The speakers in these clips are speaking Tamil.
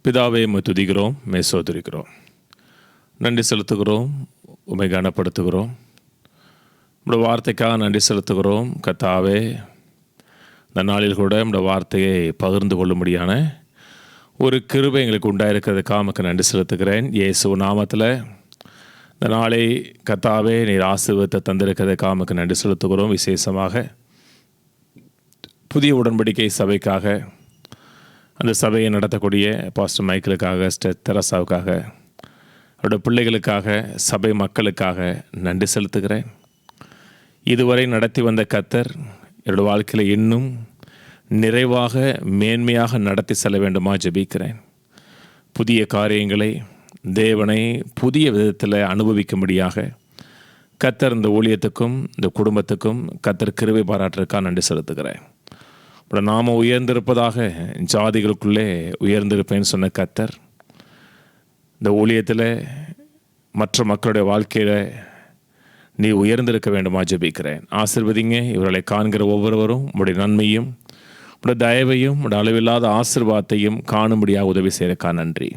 பிதாவே உம்மை துதிக்கிறோம், உம்மை ஸ்தோத்திரிக்கிறோம், நன்றி செலுத்துகிறோம், உம்மை கனப்படுத்துகிறோம். உம்முடைய வார்த்தைக்காக நன்றி செலுத்துகிறோம். கர்த்தாவே, இந்த நாளில் கூட உம்முடைய வார்த்தையை பகிர்ந்து கொள்ளும்படியான ஒரு கிருபை எங்களுக்கு உண்டாயிருக்கிறதுக்காக உமக்கு நன்றி செலுத்துகிறேன். இயேசு நாமத்தில் இந்த நாளை கர்த்தாவே நீர் ஆசீர்வாதத்தை தந்திருக்கிறதுக்காக உமக்கு நன்றி செலுத்துகிறோம். விசேஷமாக புதிய உடன்படிக்கை சபைக்காக, அந்த சபையை நடத்தக்கூடிய பாஸ்டர் மைக்கேலுக்காக, சிஸ்டர் தெரசாவுக்காக, அவருடைய பிள்ளைகளுக்காக, சபை மக்களுக்காக நன்றி செலுத்துகிறேன். இதுவரை நடத்தி வந்த கர்த்தர் என்னுடைய வாழ்க்கையில் இன்னும் நிறைவாக மேன்மையாக நடத்தி செல்ல வேண்டுமா ஜெபிக்கிறேன். புதிய காரியங்களை தேவனை புதிய விதத்தில் அனுபவிக்கும்படியாக கர்த்தர் இந்த ஊழியத்துக்கும் இந்த குடும்பத்துக்கும் கர்த்தர் கிருபை பாராட்டுறதுக்காக நன்றி செலுத்துகிறேன். நாம் உயர்ந்திருப்பதாக ஜாதிகளுக்குள்ளே உயர்ந்திருப்பேன்னு சொன்ன கர்த்தர் இந்த ஊழியத்தில் மற்ற மக்களுடைய வாழ்க்கையில் நீ உயர்ந்திருக்க வேண்டுமா ஜெபிக்கிறேன். ஆசீர்வதிங்க. இவர்களை காண்கிற ஒவ்வொருவரும் உம்முடைய நன்மையும் உம்முடைய தயவையும் உம்முடைய அளவில்லாத ஆசீர்வாதத்தையும் காணும்படியாக உதவி செய்யறக்கா நன்றி.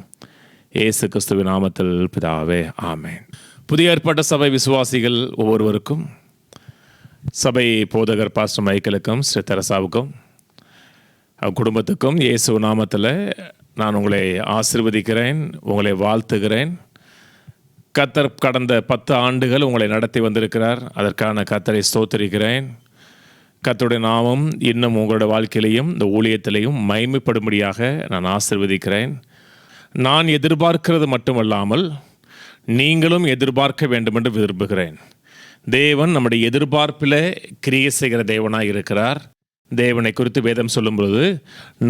இயேசு கிறிஸ்துவின் நாமத்தில் பிதாவே, ஆமென். புதிய ஏற்பாட்டு சபை விசுவாசிகள் ஒவ்வொருவருக்கும், சபை போதகர் பாஸ்டர் மைக்கேலுக்கும் ஸ்ரீ தெரசாவுக்கும் குடும்பத்துக்கும் இயேசு நாமத்தில் நான் உங்களை ஆசீர்வதிக்கிறேன், உங்களை வாழ்த்துகிறேன். கர்த்தர் கடந்த 10 ஆண்டுகள் உங்களை நடத்தி வந்திருக்கிறார். அதற்கான கர்த்தரை ஸ்தோத்திரிக்கிறேன். கர்த்தருடைய நாமம் இன்னும் உங்களோட வாழ்க்கையிலையும் இந்த ஊழியத்திலையும் மகிமைப்படும்படியாக நான் ஆசீர்வதிக்கிறேன். நான் எதிர்பார்க்கிறது மட்டுமல்லாமல் நீங்களும் எதிர்பார்க்க வேண்டும் என்று விரும்புகிறேன். தேவன் நம்முடைய எதிர்பார்ப்பில் கிரியை செய்கிற தேவனாக இருக்கிறார். தேவனை குறித்து வேதம் சொல்லும் பொழுது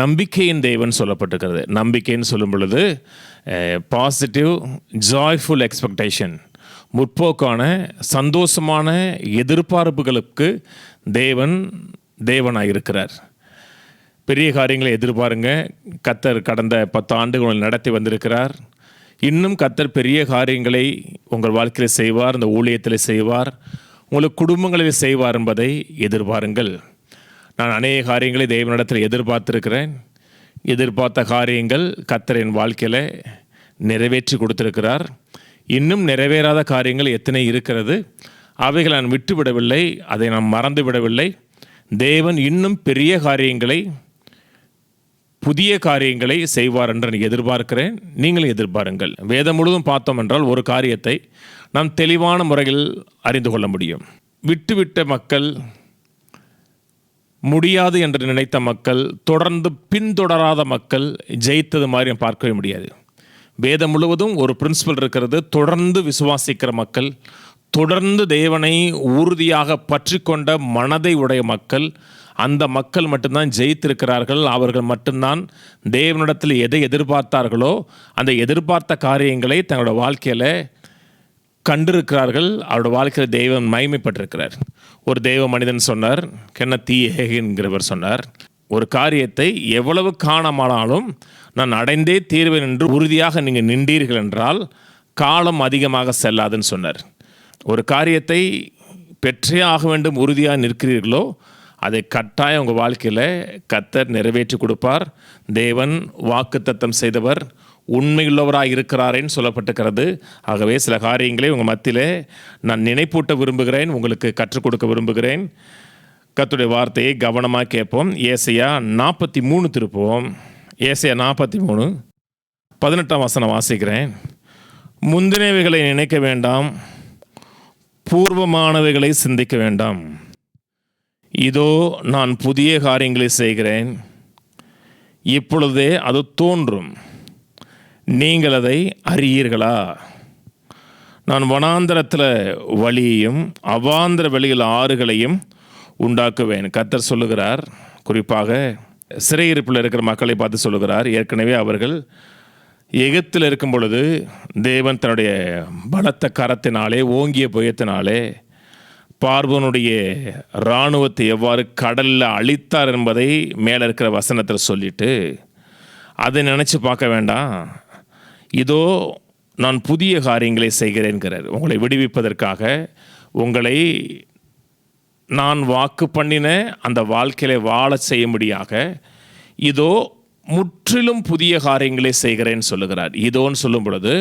நம்பிக்கையின் தேவன் சொல்லப்பட்டிருக்கிறது. நம்பிக்கைன்னு சொல்லும் பொழுது பாசிட்டிவ் ஜாய்ஃபுல் எக்ஸ்பெக்டேஷன், முற்போக்கான சந்தோஷமான எதிர்பார்ப்புகளுக்கு தேவனாக இருக்கிறார். பெரிய காரியங்களை எதிர்பாருங்க. கர்த்தர் கடந்த 10 ஆண்டுகள் நடத்தி வந்திருக்கிறார். இன்னும் கர்த்தர் பெரிய காரியங்களை உங்கள் வாழ்க்கையில் செய்வார், இந்த ஊழியத்தில் செய்வார், உங்களுக்கு குடும்பங்களில் செய்வார் என்பதை எதிர்பாருங்கள். நான் அநேக காரியங்களை தேவனிடத்தில் எதிர்பார்த்திருக்கிறேன். எதிர்பார்த்த காரியங்கள் கர்த்தர் என் வாழ்க்கையில் நிறைவேற்றி கொடுத்திருக்கிறார். இன்னும் நிறைவேறாத காரியங்கள் எத்தனை இருக்கிறது, அவைகளை நான் விட்டுவிடவில்லை, அதை நான் மறந்து விடவில்லை. தேவன் இன்னும் பெரிய காரியங்களை, புதிய காரியங்களை செய்வார் என்று நான் எதிர்பார்க்கிறேன். நீங்களும் எதிர்பாருங்கள். வேதம் முழுவதும் பார்த்தோம் என்றால் ஒரு காரியத்தை நாம் தெளிவான முறையில் அறிந்து கொள்ள முடியும். விட்டுவிட்ட மக்கள், முடியாது என்று நினைத்த மக்கள், தொடர்ந்து பின்தொடராத மக்கள் ஜெயித்தது மாதிரி பார்க்கவே முடியாது. வேதம் முழுவதும் ஒரு பிரின்சிபல் இருக்கிறது. தொடர்ந்து விசுவாசிக்கிற மக்கள், தொடர்ந்து தேவனை உறுதியாக பற்றி கொண்ட மனதை உடைய மக்கள், அந்த மக்கள் மட்டும்தான் ஜெயித்திருக்கிறார்கள். அவர்கள் மட்டும்தான் தேவனிடத்தில் எதை எதிர்பார்த்தார்களோ அந்த எதிர்பார்த்த காரியங்களை தங்களோட வாழ்க்கையில் கண்டிருக்கிறார்கள். அவருடைய வாழ்க்கையில் தெய்வம் மகிமைப்பட்டிருக்கிறார். ஒரு தெய்வ மனிதன் சொன்னார், கென்னத் ஹேகின்கிறவர் சொன்னார், ஒரு காரியத்தை எவ்வளவு காணமானாலும் நான் அடைந்தே தீர்வேன் என்று உறுதியாக நீங்கள் நின்றீர்கள் என்றால் காலம் அதிகமாக செல்லாதுன்னு சொன்னார். ஒரு காரியத்தை பெற்றே ஆக வேண்டும் உறுதியாக நிற்கிறீர்களோ அதை கட்டாயம் உங்கள் வாழ்க்கையில் கர்த்தர் நிறைவேற்றி கொடுப்பார். தேவன் வாக்குத்தத்தம் செய்தவர் உண்மையுள்ளவராக இருக்கிறாரேன்னு சொல்லப்பட்டிருக்கிறது. ஆகவே சில காரியங்களை உங்கள் மத்தியிலே நான் நினைப்பூட்ட விரும்புகிறேன், உங்களுக்கு கற்றுக் கொடுக்க விரும்புகிறேன். கர்த்தருடைய வார்த்தையை கவனமாக கேட்போம். ஏசாயா 43 திருப்புவோம். ஏசாயா 43 18ஆம் வசனம் வாசிக்கிறேன். முந்தினவைகளை நினைக்க வேண்டாம், பூர்வமானவைகளை சிந்திக்க வேண்டாம். இதோ நான் புதிய காரியங்களை செய்கிறேன், இப்பொழுதே அது தோன்றும், நீங்கள் அதை அறியீர்களா? நான் வனாந்தரத்தில் வழியையும் அவாந்தர வெளியில் ஆறுகளையும் உண்டாக்குவேன். கர்த்தர் சொல்லுகிறார். குறிப்பாக சிறையிருப்பில் இருக்கிற மக்களை பார்த்து சொல்லுகிறார். ஏற்கனவே அவர்கள் எகிப்தில் இருக்கும் பொழுது தேவன் தன்னுடைய பலத்த கரத்தினாலே, ஓங்கிய புயத்தினாலே பார்வோனுடைய இராணுவத்தை எவ்வாறு கடலில் அழித்தார் என்பதை மேலே இருக்கிற வசனத்தில் சொல்லிட்டு அதை நினச்சி பார்க்க வேண்டாம். இதோ நான் புதிய காரியங்களை செய்கிறேன்கிறார். உங்களை விடுவிப்பதற்காக, உங்களை நான் வாக்கு பண்ணின அந்த வாழ்க்கையில வாழ செய்யும்படியாக இதோ முற்றிலும் புதிய காரியங்களை செய்கிறேன்னு சொல்லுகிறார். இதோன்னு சொல்லும் பொழுது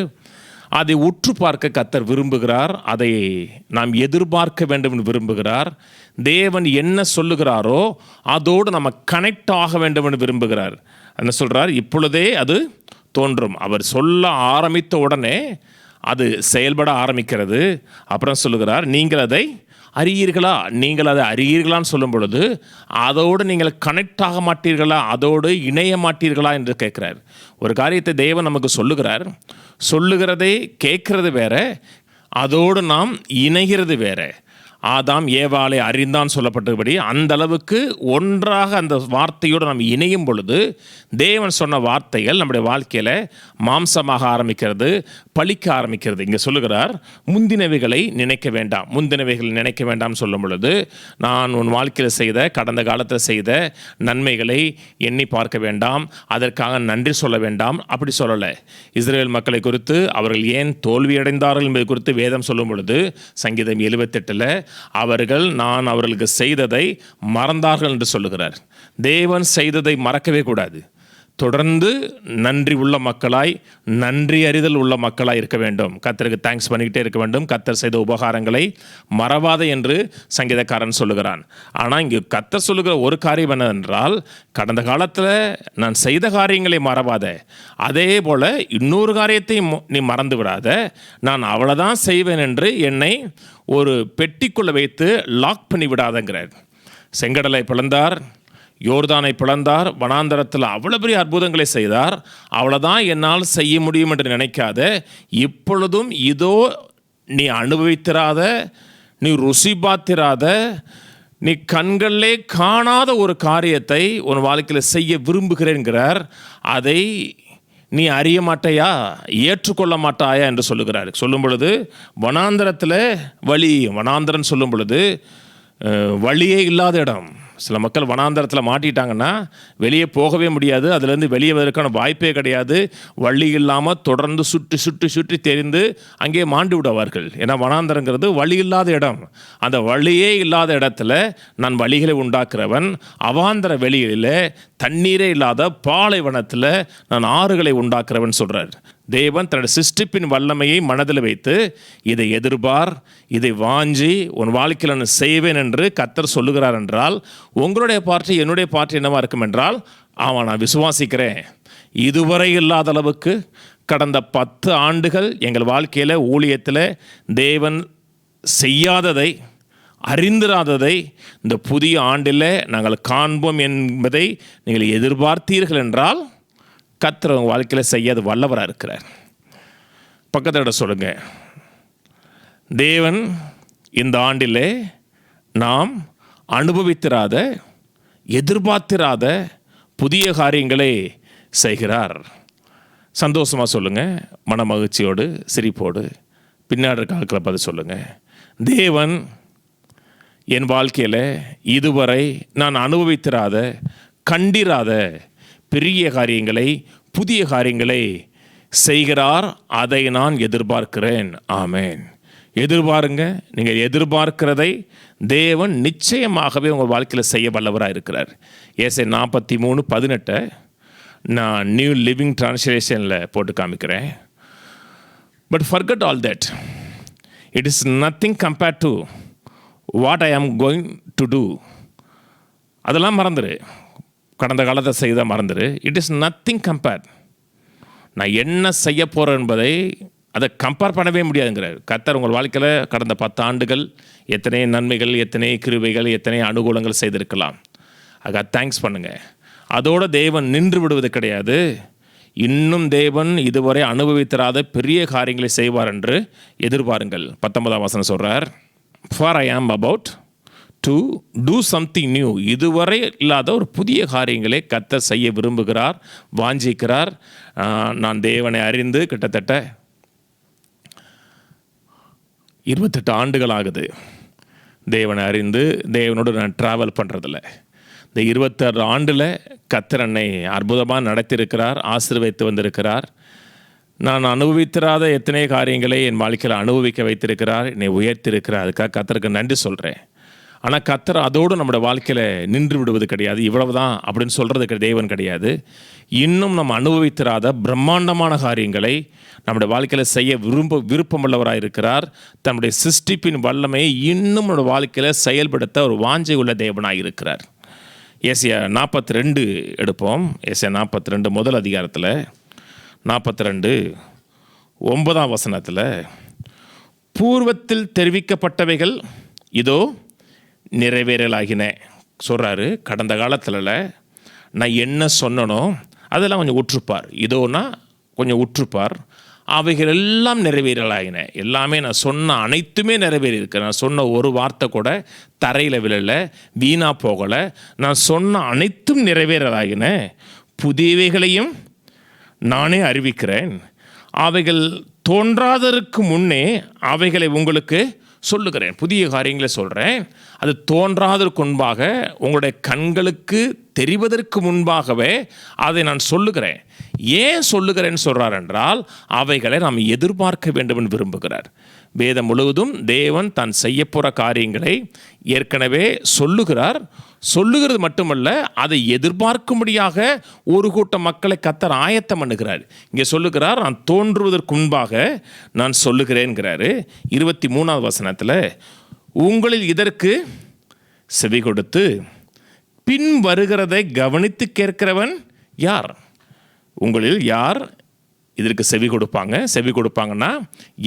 அதை உற்று பார்க்க கர்த்தர் விரும்புகிறார். அதை நாம் எதிர்பார்க்க வேண்டும் என்று விரும்புகிறார். தேவன் என்ன சொல்லுகிறாரோ அதோடு நம்ம கனெக்ட் ஆக வேண்டும் என்று விரும்புகிறார். என்ன சொல்கிறார்? இப்பொழுதே அது தோன்றும். அவர் சொல்ல ஆரம்பித்த உடனே அது செயல்பட ஆரம்பிக்கிறது. அப்புறம் சொல்லுகிறார், நீங்கள் அதை அறியீர்களா? நீங்கள் அதை அறியீர்களான்னு சொல்லும் பொழுது அதோடு நீங்கள் கனெக்ட் ஆக மாட்டீர்களா, அதோடு இணைய மாட்டீர்களா என்று கேட்குறார். ஒரு காரியத்தை தேவன் நமக்கு சொல்லுகிறார். சொல்லுகிறதை கேட்கறது வேற, அதோடு நாம் இணைகிறது வேற. ஆதாம் ஏவாளை அறிந்தான் சொல்லப்பட்டபடி அந்த அளவுக்கு ஒன்றாக அந்த வார்த்தையோடு நாம் இணையும் பொழுது தேவன் சொன்ன வார்த்தைகள் நம்முடைய வாழ்க்கையில் மாம்சமாக ஆரம்பிக்கிறது, பலிக்க ஆரம்பிக்கிறது. இங்கே சொல்லுகிறார், முந்தினவைகளை நினைக்க வேண்டாம். முந்தினவைகளை நினைக்க வேண்டாம் சொல்லும் பொழுது நான் உன் வாழ்க்கையில் செய்த, கடந்த காலத்தில் செய்த நன்மைகளை எண்ணி பார்க்க வேண்டாம், அதற்காக நன்றி சொல்ல வேண்டாம், அப்படி சொல்லலை. இஸ்ரேல் மக்களை குறித்து அவர்கள் ஏன் தோல்வியடைந்தார்கள் என்பது குறித்து வேதம் சொல்லும் பொழுது சங்கீதம் 78 அவர்கள் நான் அவர்களுக்கு செய்ததை மறந்தார்கள் என்று சொல்லுகிறார். தேவன் செய்ததை மறக்கவே கூடாது. தொடர்ந்து நன்றி உள்ள மக்களாய், நன்றி அறிதல் உள்ள மக்களாய் இருக்க வேண்டும். கர்த்தருக்கு தேங்க்ஸ் பண்ணிக்கிட்டே இருக்க வேண்டும். கர்த்தர் செய்த உபகாரங்களை மறவாதே என்று சங்கீதக்காரன் சொல்லுகிறான். ஆனால் இங்கே கர்த்தர் சொல்லுகிற ஒரு காரியம் என்னவென்றால், கடந்த காலத்தில் நான் செய்த காரியங்களை மறவாத, அதே போல் இன்னொரு காரியத்தை நீ மறந்து விடாத. நான் அவ்வளோதான் செய்வேன் என்று என்னை ஒரு பெட்டிக்குள்ளே வைத்து லாக் பண்ணி விடாதங்கிறார். செங்கடலை பிளந்தார், யோர்தானை பிளந்தார், வனாந்தரத்தில் அவ்வளோ பெரிய அற்புதங்களை செய்தார். அவ்வளோதான் என்னால் செய்ய முடியும் என்று நினைக்காத. இப்பொழுதும் இதோ நீ அனுபவித்திராத, நீ ருசி பார்த்திராத, நீ கண்களிலே காணாத ஒரு காரியத்தை உன் வாழ்க்கையில் செய்ய விரும்புகிறேன்கிறார். அதை நீ அறிய மாட்டாயா, ஏற்றுக்கொள்ள மாட்டாயா என்று சொல்லுகிறார். சொல்லும் பொழுது வனாந்தரத்தில் வழி, வனாந்தரம் சொல்லும் பொழுது வழியே இல்லாத இடம். சில மக்கள் வனாந்தரத்தில் மாட்டிட்டாங்கன்னா வெளியே போகவே முடியாது, அதுலேருந்து வெளியே வருவதற்கான வாய்ப்பே கிடையாது. வழி இல்லாமல் தொடர்ந்து சுற்றி சுற்றி சுற்றி தெரிந்து அங்கே மாண்டு விடுவார்கள். ஏன்னா வனாந்தரங்கிறது வழி இல்லாத இடம். அந்த வழியே இல்லாத இடத்துல நான் வழிகளை உண்டாக்குறவன். அவாந்தர வெளியில் தண்ணீரே இல்லாத பாலைவனத்தில் நான் ஆறுகளை உண்டாக்குறவன் சொல்கிறார். தேவன் தன்னுடைய சிருஷ்டிப்பின் வல்லமையை மனதில் வைத்து இதை எதிர்பார், இதை வாஞ்சி உன் வாழ்க்கையில் நான் செய்வேன் என்று கர்த்தர் சொல்லுகிறார் என்றால், உங்களுடைய பார்ட்டி என்னுடைய பார்ட்டி என்னவா இருக்கும் என்றால், நான் விசுவாசிக்கிறேன். இதுவரை இல்லாத அளவுக்கு கடந்த 10 ஆண்டுகள் எங்கள் வாழ்க்கையில் ஊழியத்தில் தேவன் செய்யாததை, அறிந்திராததை இந்த புதிய ஆண்டில் நாங்கள் காண்போம் என்பதை நீங்கள் எதிர்பார்த்தீர்கள் என்றால் கர்த்தர் உங்கள் வாழ்க்கையில் செய்யாது வல்லவராக இருக்கிறார். பக்கத்தோட சொல்லுங்க, தேவன் இந்த ஆண்டிலே நாம் அனுபவித்திராத, எதிர்பார்த்திராத புதிய காரியங்களை செய்கிறார். சந்தோஷமாக சொல்லுங்கள், மன மகிழ்ச்சியோடு, சிரிப்போடு, பின்னாடி காலத்தில் பார்த்து சொல்லுங்கள், தேவன் என் வாழ்க்கையில் இதுவரை நான் அனுபவித்திராத, கண்டிராத பெரிய காரியங்களை, புதிய காரியங்களை செய்கிறார். அதை நான் எதிர்பார்க்கிறேன். ஆமேன். எதிர்பாருங்க. நீங்கள் எதிர்பார்க்கிறதை தேவன் நிச்சயமாகவே உங்கள் வாழ்க்கையில் செய்ய வல்லவராக இருக்கிறார். ஏசாயா 43:18 நான் நியூ லிவிங் டிரான்ஸ்லேஷனில் போட்டு காமிக்கிறேன். But forget all that, it is nothing compared to what I am going to do. அதெல்லாம் மறந்துடு. கடந்த காலத்தை செய்த மறந்துடு. It is nothing compare. நான் என்ன செய்ய போகிறேன் என்பதை அதை கம்பேர் பண்ணவே முடியாதுங்கிறார் கர்த்தர். உங்கள் வாழ்க்கையில் கடந்த 10 ஆண்டுகள் எத்தனை நன்மைகள், எத்தனை கிருபைகள், எத்தனை அனுகூலங்கள் செய்திருக்கலாம். ஆக தேங்க்ஸ் பண்ணுங்கள். அதோடு தேவன் நின்று விடுவது கிடையாது. இன்னும் தேவன் இதுவரை அனுபவித்திராத பெரிய காரியங்களை செய்வார் என்று எதிர்பாருங்கள். 19ஆம் வசனம் சொல்கிறார், ஃபார் ஐ ஆம் about to do something new. இதுவரை இல்லாத ஒரு புதிய காரியங்களை கர்த்தர் செய்ய விரும்புகிறார், வாஞ்சிக்கிறார். நான் தேவனை அறிந்து கிட்டத்தட்ட 28 ஆண்டுகள் ஆகுது. தேவனை அறிந்து தேவனோடு நான் ட்ராவல் பண்ணுறதில்ல. இந்த 26 ஆண்டில் கர்த்தர் என்னை அற்புதமாக நடத்தியிருக்கிறார், ஆசீர்வதித்து வந்திருக்கிறார். நான் அனுபவித்திராத எத்தனை காரியங்களை என் வாழ்க்கையில் அனுபவிக்க வைத்திருக்கிறார், என்னை உயர்த்திருக்கிறார். அதுக்காக கர்த்தருக்கு நன்றி சொல்கிறேன். ஆனால் கர்த்தர் அதோடு நம்முடைய வாழ்க்கையில் நின்று விடுவது கிடையாது. இவ்வளவுதான் அப்படின்னு சொல்கிறது தேவன் கிடையாது. இன்னும் நம்ம அனுபவித்திராத பிரம்மாண்டமான காரியங்களை நம்முடைய வாழ்க்கையில் செய்ய விருப்பமுள்ளவராக இருக்கிறார். தன்னுடைய சிருஷ்டிப்பின் வல்லமையை இன்னும் நம்முடைய வாழ்க்கையில் செயல்படுத்த ஒரு வாஞ்சை உள்ள தேவனாக இருக்கிறார். ஏசாயா 42 எடுப்போம். ஏசாயா 42 முதல் அதிகாரத்தில் 42:9 பூர்வத்தில் தெரிவிக்கப்பட்டவைகள் இதோ நிறைவேறலாகின சொல்கிறாரு. கடந்த காலத்தில் நான் என்ன சொன்னனோ அதெல்லாம் கொஞ்சம் உற்றுப்பார். இதோனா கொஞ்சம் உற்றுப்பார். அவைகள் எல்லாம் நிறைவேறலாகின. எல்லாமே நான் சொன்ன அனைத்துமே நிறைவேறி இருக்கு. நான் சொன்ன ஒரு வார்த்தை கூட தரையில் விழலை, வீணாக போகலை. நான் சொன்ன அனைத்தும் நிறைவேறலாகின. புதியவைகளையும் நானே அறிவிக்கிறேன். அவைகள் தோன்றாததற்கு முன்னே அவைகளை உங்களுக்கு சொல்லுகிறேன். புதிய காரியங்களை சொல்கிறேன். அது தோன்றாதற்கு முன்பாக, உங்களுடைய கண்களுக்கு தெரிவதற்கு முன்பாகவே அதை நான் சொல்லுகிறேன். ஏன் சொல்லுகிறேன்னு சொல்கிறார் என்றால், அவைகளை நாம் எதிர்பார்க்க வேண்டும் என்று விரும்புகிறார். வேதம் முழுவதும் தேவன் தான் செய்ய போகிற காரியங்களை ஏற்கனவே சொல்லுகிறார். சொல்லுகிறது மட்டுமல்ல, அதை எதிர்பார்க்கும்படியாக ஒரு கூட்டம் மக்களை கர்த்தர் ஆயத்தம் பண்ணுகிறார். இங்கே சொல்லுகிறார், நான் தோன்றுவதற்கு முன்பாக நான் சொல்லுகிறேன்கிறாரு. 23 உங்களில் இதற்கு செவி கொடுத்து பின் வருகிறதை கவனித்து கேட்கிறவன் யார்? உங்களில் யார் இதற்கு செவி கொடுப்பாங்க? செவி கொடுப்பாங்கன்னா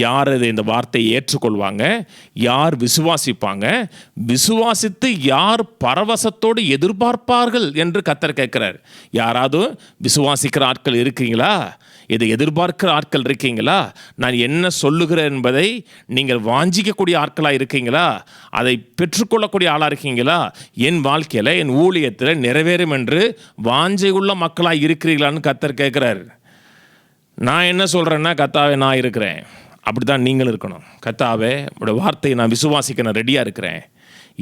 யார் இந்த வார்த்தையை ஏற்றுக்கொள்வாங்க? யார் விசுவாசிப்பாங்க? விசுவாசித்து யார் பரவசத்தோடு எதிர்பார்ப்பார்கள் என்று கர்த்தர் கேட்கிறார். யாராவது விசுவாசிக்கிற ஆட்கள் இருக்கீங்களா? இதை எதிர்பார்க்கிற ஆட்கள் இருக்கீங்களா? நான் என்ன சொல்லுகிறேன் என்பதை நீங்கள் வாஞ்சிக்கக்கூடிய ஆட்களாக இருக்கீங்களா? அதை பெற்றுக்கொள்ளக்கூடிய ஆளாக இருக்கீங்களா? என் வாழ்க்கையில், என் ஊழியத்தில் நிறைவேறும் என்று வாஞ்சை உள்ள மக்களாக இருக்கிறீங்களான்னு கர்த்தர் கேட்குறார். நான் என்ன சொல்கிறேன்னா, கர்த்தாவே நான் இருக்கிறேன், அப்படி தான் நீங்களும் இருக்கணும். கர்த்தாவே உடைய வார்த்தையை நான் விசுவாசிக்க நான் ரெடியாக இருக்கிறேன்.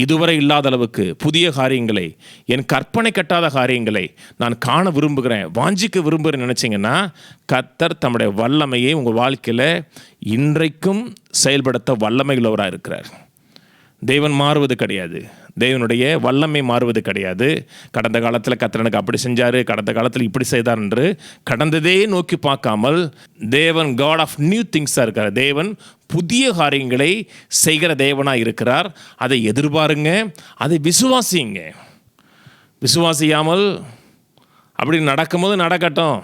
இதுவரை இல்லாத அளவுக்கு புதிய காரியங்களை, என் கற்பனை கட்டாத காரியங்களை நான் காண விரும்புகிறேன், வாஞ்சிக்க விரும்புகிறேன்னு நினச்சிங்கன்னா, கர்த்தர் தம்முடைய வல்லமையை உங்கள் வாழ்க்கையில் இன்றைக்கும் செயல்படுத்த வல்லமை உள்ளவராக இருக்கிறார். தேவன் மாறுவது கிடையாது. தேவனுடைய வல்லமை மாறுவது கிடையாது. கடந்த காலத்தில் கர்த்தர் எனக்கு அப்படி செஞ்சார், கடந்த காலத்தில் இப்படி செய்தார் என்று கடந்ததே நோக்கி பார்க்காமல் தேவன் காட் ஆஃப் நியூ திங்ஸாக இருக்கிறார். தேவன் புதிய காரியங்களை செய்கிற தேவனாக இருக்கிறார். அதை எதிர்பாருங்க, அதை விசுவாசிங்க. விசுவாசியாமல் அப்படி நடக்கும்போது நடக்கட்டும்,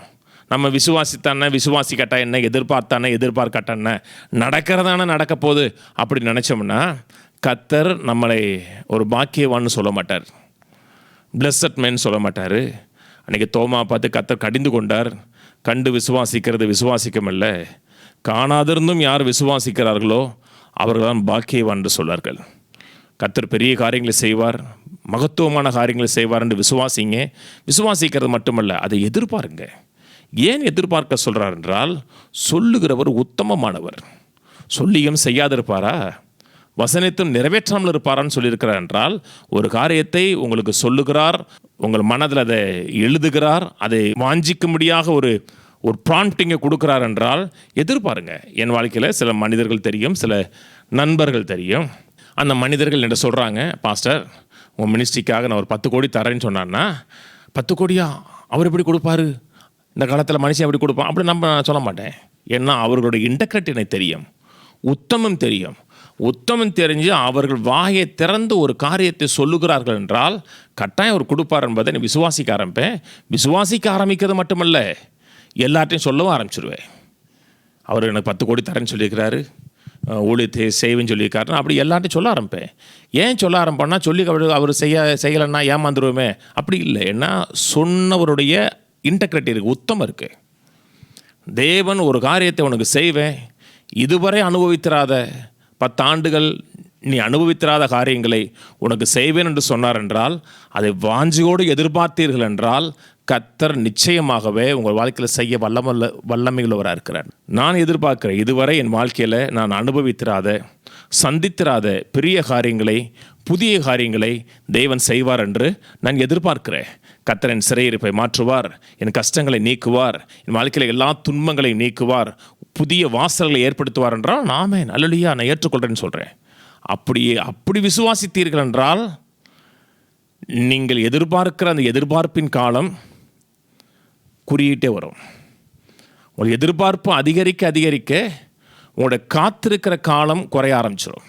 நம்ம விசுவாசித்தானே விசுவாசிக்கட்டா என்ன, எதிர்பார்த்தானே எதிர்பார்க்கட்டா என்ன, நடக்கிறதானே நடக்க போகுது அப்படி நினச்சோம்னா கர்த்தர் நம்மளை ஒரு பாக்கியவான்னு சொல்ல மாட்டார், பிளஸட் மேன் சொல்ல மாட்டார். அன்றைக்கி தோமா பார்த்து கர்த்தர் கடிந்து கொண்டார். கண்டு விசுவாசிக்கிறது விசுவாசிக்கமில்ல, காணாதிருந்தும் யார் விசுவாசிக்கிறார்களோ அவர்கள்தான் பாக்கியவான் என்று சொல்வார்கள். கர்த்தர் பெரிய காரியங்களை செய்வார், மகத்துவமான காரியங்களை செய்வார் என்று விசுவாசிங்க. விசுவாசிக்கிறது மட்டுமல்ல, அதை எதிர்பாருங்க. ஏன் எதிர்பார்க்க சொல்கிறார் என்றால், சொல்லுகிறவர் உத்தமமானவர். சொல்லியும் செய்யாதிருப்பாரா? வசனத்தும் நிறைவேற்றாமல் இருப்பாரான்னு சொல்லியிருக்கிறார் என்றால், ஒரு காரியத்தை உங்களுக்கு சொல்லுகிறார், உங்கள் மனதில் அதை எழுதுகிறார், அதை வாஞ்சிக்கும்படியாக ஒரு ப்ராம்ப்டிங்கை கொடுக்குறார் என்றால் எதிர்பாருங்க. என் வாழ்க்கையில் சில மனிதர்கள் தெரியும், சில நண்பர்கள் தெரியும். அந்த மனிதர்கள் என்ன சொல்கிறாங்க, பாஸ்டர் உங்கள் மினிஸ்ட்ரிக்காக நான் ஒரு 10 கோடி தரேன்னு சொன்னான்னா, 10 கோடியா அவர் எப்படி கொடுப்பாரு, இந்த காலத்தில் மனுஷன் எப்படி கொடுப்பான் அப்படி நம்ம சொல்ல மாட்டேன். ஏன்னா அவர்களுடைய இன்டெகிரிட்டி எனக்கு தெரியும், உத்தமம் தெரியும். உத்தமம் தெரிஞ்சு அவர்கள் வாயை திறந்து ஒரு காரியத்தை சொல்லுகிறார்கள் என்றால் கட்டாயம் அவர் கொடுப்பார் என்பதை நான் விசுவாசிக்க ஆரம்பிப்பேன். விசுவாசிக்க ஆரம்பிக்கிறது மட்டுமல்ல, எல்லார்ட்டையும் சொல்லவும் ஆரம்பிச்சிடுவேன். அவர் எனக்கு 10 கோடி தரேன்னு சொல்லியிருக்கிறாரு, ஊழியத்தை செய்வேன்னு சொல்லியிருக்காருன்னா அப்படி எல்லார்ட்டையும் சொல்ல ஆரம்பிப்பேன். ஏன் சொல்ல ஆரம்பிப்பேன்னா, சொல்லி அவர் செய்யலைன்னா ஏமாந்துருவோமே, அப்படி இல்லை. ஏன்னா சொன்னவருடைய இன்டெகிரிட்டி இருக்குது, உத்தமம் இருக்குது. தேவன் ஒரு காரியத்தை உனக்கு செய்வேன், இதுவரை அனுபவித்திராத 10 ஆண்டுகள் நீ அனுபவித்திராத காரியங்களை உனக்கு செய்வேன் என்று சொன்னார் என்றால், அதை வாஞ்சியோடு எதிர்பார்த்தீர்கள் என்றால் கர்த்தர் நிச்சயமாகவே உங்கள் வாழ்க்கையில் செய்ய வல்லமையுள்ளவராக இருக்கிறார். நான் எதிர்பார்க்கிறேன், இதுவரை என் வாழ்க்கையில் நான் அனுபவித்திராத, சந்தித்திராத பெரிய காரியங்களை, புதிய காரியங்களை தேவன் செய்வார் என்று நான் எதிர்பார்க்கிறேன். கர்த்தர் என் சிறையிருப்பை மாற்றுவார், என் கஷ்டங்களை நீக்குவார், என் வாழ்க்கையில் எல்லா துன்பங்களையும் நீக்குவார், புதிய வாசல்களை ஏற்படுத்துவார் என்றால் நாமே நல்லலியா நான் ஏற்றுக்கொள்கிறேன்னு சொல்கிறேன். அப்படி விசுவாசித்தீர்கள் என்றால் நீங்கள் எதிர்பார்க்கிற அந்த எதிர்பார்ப்பின் காலம் குறியிட்டே வரும். உங்கள் எதிர்பார்ப்பு அதிகரிக்க அதிகரிக்க உங்களோட காத்திருக்கிற காலம் குறைய ஆரம்பிச்சிடும்.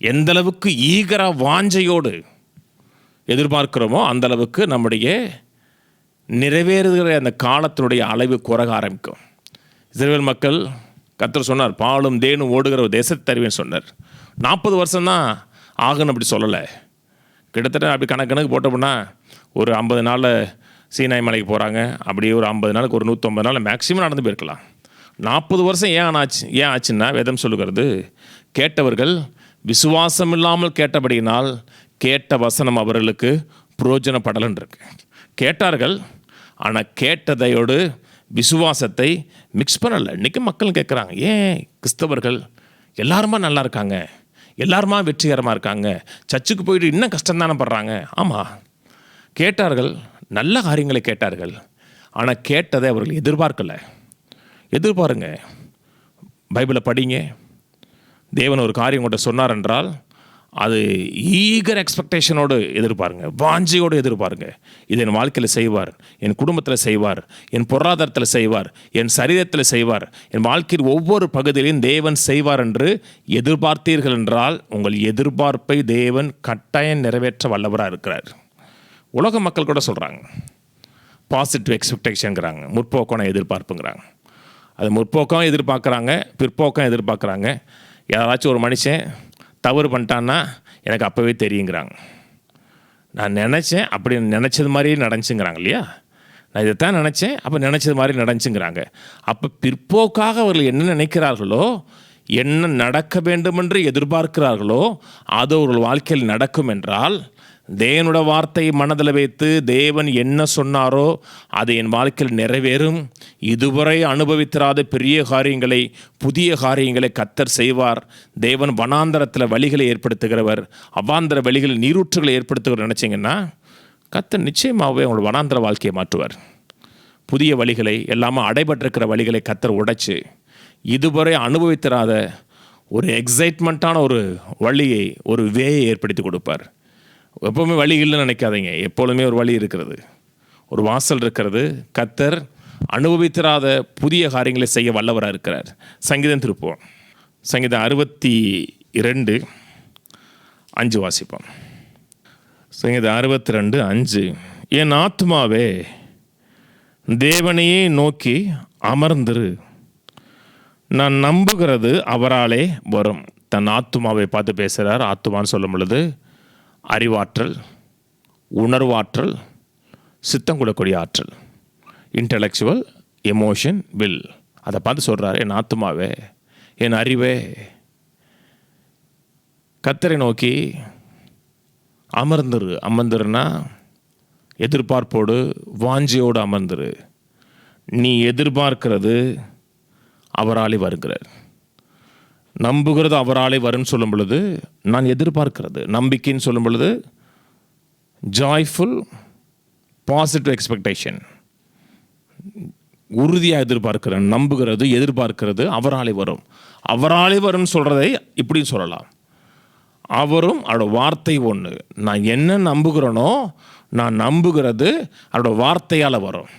எந்த அளவுக்கு ஈகர வாஞ்சையோடு எதிர்பார்க்கிறோமோ அந்த அளவுக்கு நம்முடைய நிறைவேறுகிற அந்த காலத்தினுடைய அளவு குறைய ஆரம்பிக்கும். இஸ்ரவேல் மக்கள் கர்த்தர் சொன்னார், பாலும் தேனும் ஓடுகிற ஒரு தேசத்தை தருவேன்னு சொன்னார். 40 வருஷம்தான் ஆகுன்னு அப்படி சொல்லலை. கிட்டத்தட்ட அப்படி கணக்கு போட்டோம்னா ஒரு 50 நாளில் சீனாய் மலைக்கு போகிறாங்க. அப்படியே ஒரு 50 நாளுக்கு ஒரு 150 நாள் மேக்சிமம் நடந்து போயிருக்கலாம். 40 வருஷம் ஏன் ஆச்சுன்னா வேதம் சொல்லுகிறது, கேட்டவர்கள் விசுவாசம் இல்லாமல் கேட்டபடியினால் கேட்ட வசனம் அவர்களுக்கு புரோஜனப்படலன் இருக்கு. கேட்டார்கள், ஆனால் கேட்டதையோடு விசுவாசத்தை மிக்ஸ் பண்ணலை. இன்றைக்கி மக்கள் கேட்குறாங்க, ஏன் கிறிஸ்தவர்கள் எல்லாருமா நல்லா இருக்காங்க, எல்லாருமா வெற்றிகரமாக இருக்காங்க, சர்ச்சுக்கு போயிட்டு இன்னும் கஷ்டம்தானே படுறாங்க? ஆமாம், கேட்டார்கள், நல்ல காரியங்களை கேட்டார்கள், ஆனால் கேட்டதை அவர்கள் எதிர்பார்க்கலை. எதிர்பாருங்க, பைபிளை படிங்க. தேவன் ஒரு காரியம் கொண்டு சொன்னார் என்றால் அது ஈகர் எக்ஸ்பெக்டேஷனோடு எதிர்பாருங்க, வாஞ்சையோடு எதிர்பாருங்க. இது என் வாழ்க்கையில் செய்வார், என் குடும்பத்தில் செய்வார், என் பொருளாதாரத்தில் செய்வார், என் சரீரத்தில் செய்வார், என் வாழ்க்கையில் ஒவ்வொரு பகுதியிலையும் தேவன் செய்வார் என்று எதிர்பார்த்தீர்கள் என்றால் உங்கள் எதிர்பார்ப்பை தேவன் கட்டாயம் நிறைவேற்ற வல்லவராக இருக்கிறார். உலக மக்கள் கூட சொல்கிறாங்க, பாசிட்டிவ் எக்ஸ்பெக்டேஷனுங்கிறாங்க, முற்போக்கான எதிர்பார்ப்புங்கிறாங்க. அது முற்போக்கம் எதிர்பார்க்குறாங்க, பிற்போக்கம் எதிர்பார்க்குறாங்க. யாராச்சும் ஒரு மனுஷன் தவறு பண்ணிட்டான்னா எனக்கு அப்போவே தெரியுங்கிறாங்க. நான் நினச்சேன், அப்படி நினச்சது மாதிரியே நடந்துச்சுங்கிறாங்க இல்லையா? நான் இதைத்தான் நினச்சேன், அப்போ நினச்சது மாதிரி நடந்துச்சுங்கிறாங்க. அப்போ பிற்போக்காக அவர்கள் என்ன நினைக்கிறார்களோ, என்ன நடக்க வேண்டுமென்று எதிர்பார்க்கிறார்களோ அது அவர்கள் வாழ்க்கையில் நடக்கும் என்றால், தேவனோட வார்த்தையை மனதில் வைத்து தேவன் என்ன சொன்னாரோ அது என் வாழ்க்கையில் நிறைவேறும். இதுவரை அனுபவித்திராத பெரிய காரியங்களை, புதிய காரியங்களை கர்த்தர் செய்வார். தேவன் வனாந்தரத்தில் வழிகளை ஏற்படுத்துகிறவர், அவாந்தர வழிகளில் நீரூற்றுகளை ஏற்படுத்துகிறவர் நினச்சிங்கன்னா கர்த்தர் நிச்சயமாகவே அவங்களோட வனாந்தர வாழ்க்கையை மாற்றுவார். புதிய வழிகளை, எல்லாமே அடைபட்டிருக்கிற வழிகளை கர்த்தர் உடைச்சு இதுவரை அனுபவித்திராத ஒரு எக்ஸைட்மெண்ட்டான ஒரு வழியை, ஒரு வேயை ஏற்படுத்தி கொடுப்பார். எப்போவுமே வழி இல்லைன்னு நினைக்காதீங்க, எப்பொழுதுமே ஒரு வழி இருக்கிறது, ஒரு வாசல் இருக்கிறது. கர்த்தர் அனுபவித்திராத புதிய காரியங்களை செய்ய வல்லவராக இருக்கிறார். சங்கீதம் திருப்போம். சங்கீதம் 62:5 வாசிப்போம். சங்கீதம் 62:5. என் ஆத்துமாவே தேவனையே நோக்கி அமர்ந்திரு, நான் நம்புகிறது அவராலே வரும். தன் ஆத்துமாவை பார்த்து பேசுகிறார். ஆத்துமான்னு சொல்லும் பொழுது அறிவாற்றல், உணர்வாற்றல், சித்தம் கூடக்கூடிய ஆற்றல், இன்டலெக்சுவல், எமோஷன், வில். அதை பார்த்து சொல்கிறார், என் ஆத்துமாவே, என் அறிவே, கர்த்தரை நோக்கி அமர்ந்துரு. அமர்ந்துருன்னா எதிர்பார்ப்போடு வாஞ்சியோடு அமர்ந்துரு. நீ எதிர்பார்க்கிறது அவராலே வருகிறார். நம்புகிறது அவராலே வரும்னு சொல்லும் பொழுது நான் எதிர்பார்க்கிறது, நம்பிக்கைன்னு சொல்லும் பொழுது ஜாய்ஃபுல் பாசிட்டிவ் எக்ஸ்பெக்டேஷன், உறுதியாக எதிர்பார்க்கிறேன். நம்புகிறது, எதிர்பார்க்கிறது அவராலே வரும். அவராலே வரும்னு சொல்கிறதை இப்படி சொல்லலாம், அவரும் அவரோட வார்த்தை ஒன்று. நான் என்ன நம்புகிறேனோ, நான் நம்புகிறது அவரோட வார்த்தையால் வரும்.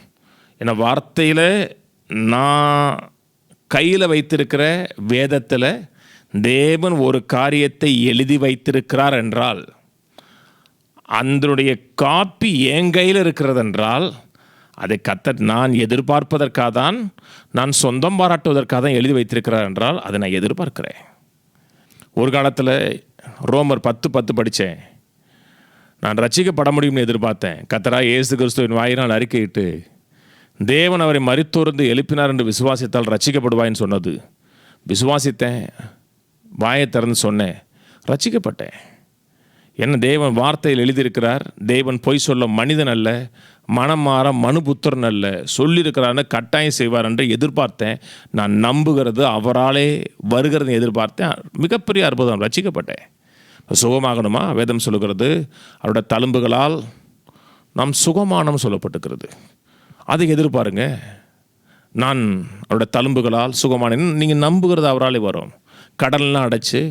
ஏன்னா வார்த்தையில், நான் கையில் வைத்திருக்கிற வேதத்தில் தேவன் ஒரு காரியத்தை எழுதி வைத்திருக்கிறார் என்றால், அதனுடைய காப்பி என் கையில் இருக்கிறது என்றால், அதை கர்த்தர் நான் எதிர்பார்ப்பதற்காக தான், நான் சொந்தம் பாராட்டுவதற்காக தான் எழுதி வைத்திருக்கிறார் என்றால் அதை நான் எதிர்பார்க்கிறேன். ஒரு காலத்தில் ரோமர் 10:10 படித்தேன். நான் ரட்சிக்கப்பட முடியும்னு எதிர்பார்த்தேன். கர்த்தராகிய இயேசு கிறிஸ்துவின் வாயினால் அறிக்கையிட்டு தேவன் அவரை மரித்தோர்ந்து எழுப்பினார் என்று விசுவாசித்தால் ரட்சிக்கப்படுவாயின்னு சொன்னது. விசுவாசித்தேன், வாயை திறந்து சொன்னேன், ரட்சிக்கப்பட்டேன். என்ன தேவன் வார்த்தையில் எழுதியிருக்கிறார். தேவன் பொய் சொல்ல மனிதன் அல்ல, மனம் மாற மனுபுத்திரன் அல்ல, சொல்லியிருக்கிறான்னு கட்டாயம் செய்வார் என்று எதிர்பார்த்தேன். நான் நம்புகிறது அவராலே வருகிறதை எதிர்பார்த்தேன். மிகப்பெரிய அற்புதம், ரட்சிக்கப்பட்டேன். சுகமாகணுமா? வேதம் சொல்லுகிறது அவருடைய தழும்புகளால் நாம் சுகமானம் சொல்லப்பட்டிருக்கிறது. அதை எதிர்பாருங்க. நான் அவருடைய தழும்புகளால் சுகமான, நீங்கள் நம்புகிறது அவராலே வரும். கடல்லாம் அடைச்சு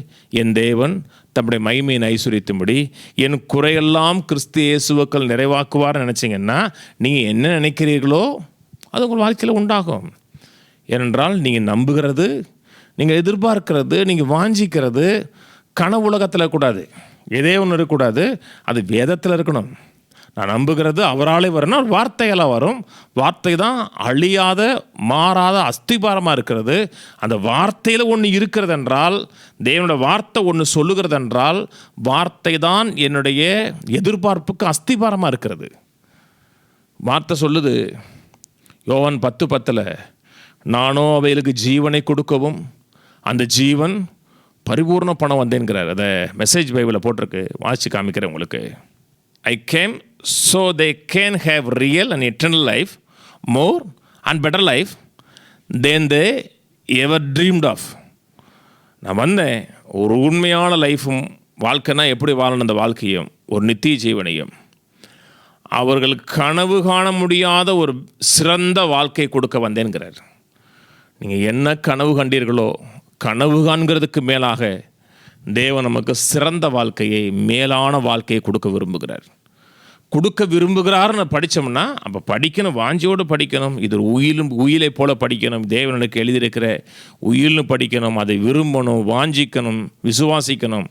என் தேவன் தம்முடைய மகிமையின் ஐஸ்வர்யத்தின்படி என் குறையெல்லாம் கிறிஸ்து இயேசுவுக்கள் நிறைவாக்குவார்னு நினச்சிங்கன்னா நீங்கள் என்ன நினைக்கிறீர்களோ அது உங்கள் வாழ்க்கையில் உண்டாகும். ஏனென்றால் நீங்கள் நம்புகிறது, நீங்கள் எதிர்பார்க்கிறது, நீங்கள் வாஞ்சிக்கிறது கனவு உலகத்தில் கூடாது, எதே ஒன்று இருக்கக்கூடாது, அது வேதத்தில் இருக்கணும். நான் நம்புகிறது அவராலே வரணும், வார்த்தையெல்லாம் வரும். வார்த்தை தான் அழியாத மாறாத அஸ்திபாரமாக இருக்கிறது. அந்த வார்த்தையில் ஒன்று இருக்கிறது என்றால், தேவனோட வார்த்தை ஒன்று சொல்லுகிறது என்றால், வார்த்தை தான் என்னுடைய எதிர்பார்ப்புக்கு அஸ்திபாரமாக இருக்கிறது. வார்த்தை சொல்லுது யோவான் 10:10, நானோ அவைகளுக்கு ஜீவனை கொடுக்கவும் அந்த ஜீவன் பரிபூர்ண பணம் வந்தேன்கிறார். அதை மெசேஜ் பைபிளில் போட்டிருக்கு, வாசித்து காமிக்கிறேன் உங்களுக்கு. I came so they can have real and eternal life, more and better life than they ever dreamed of. நான் வந்தேன் ஒரு உண்மையான லைஃபும், வாழ்க்கைனா எப்படி வாழணும் அந்த வாழ்க்கையும், ஒரு நித்திய ஜீவனையும், அவர்கள் கனவு காண முடியாத ஒரு சிறந்த வாழ்க்கை கொடுக்க வந்தேன்கிறார். நீங்கள் என்ன கனவு கண்டீர்களோ, கனவு காண்கிறதுக்கு மேலாக தேவன் நமக்கு சிறந்த வாழ்க்கையை, மேலான வாழ்க்கையை கொடுக்க விரும்புகிறார்னு படித்தோம்னா, அப்போ படிக்கணும், வாஞ்சியோடு படிக்கணும். இது உயிலை போல படிக்கணும். தேவனுக்கு எழுதியிருக்கிற உயில்னு படிக்கணும், அதை விரும்பணும், வாஞ்சிக்கணும், விசுவாசிக்கணும்.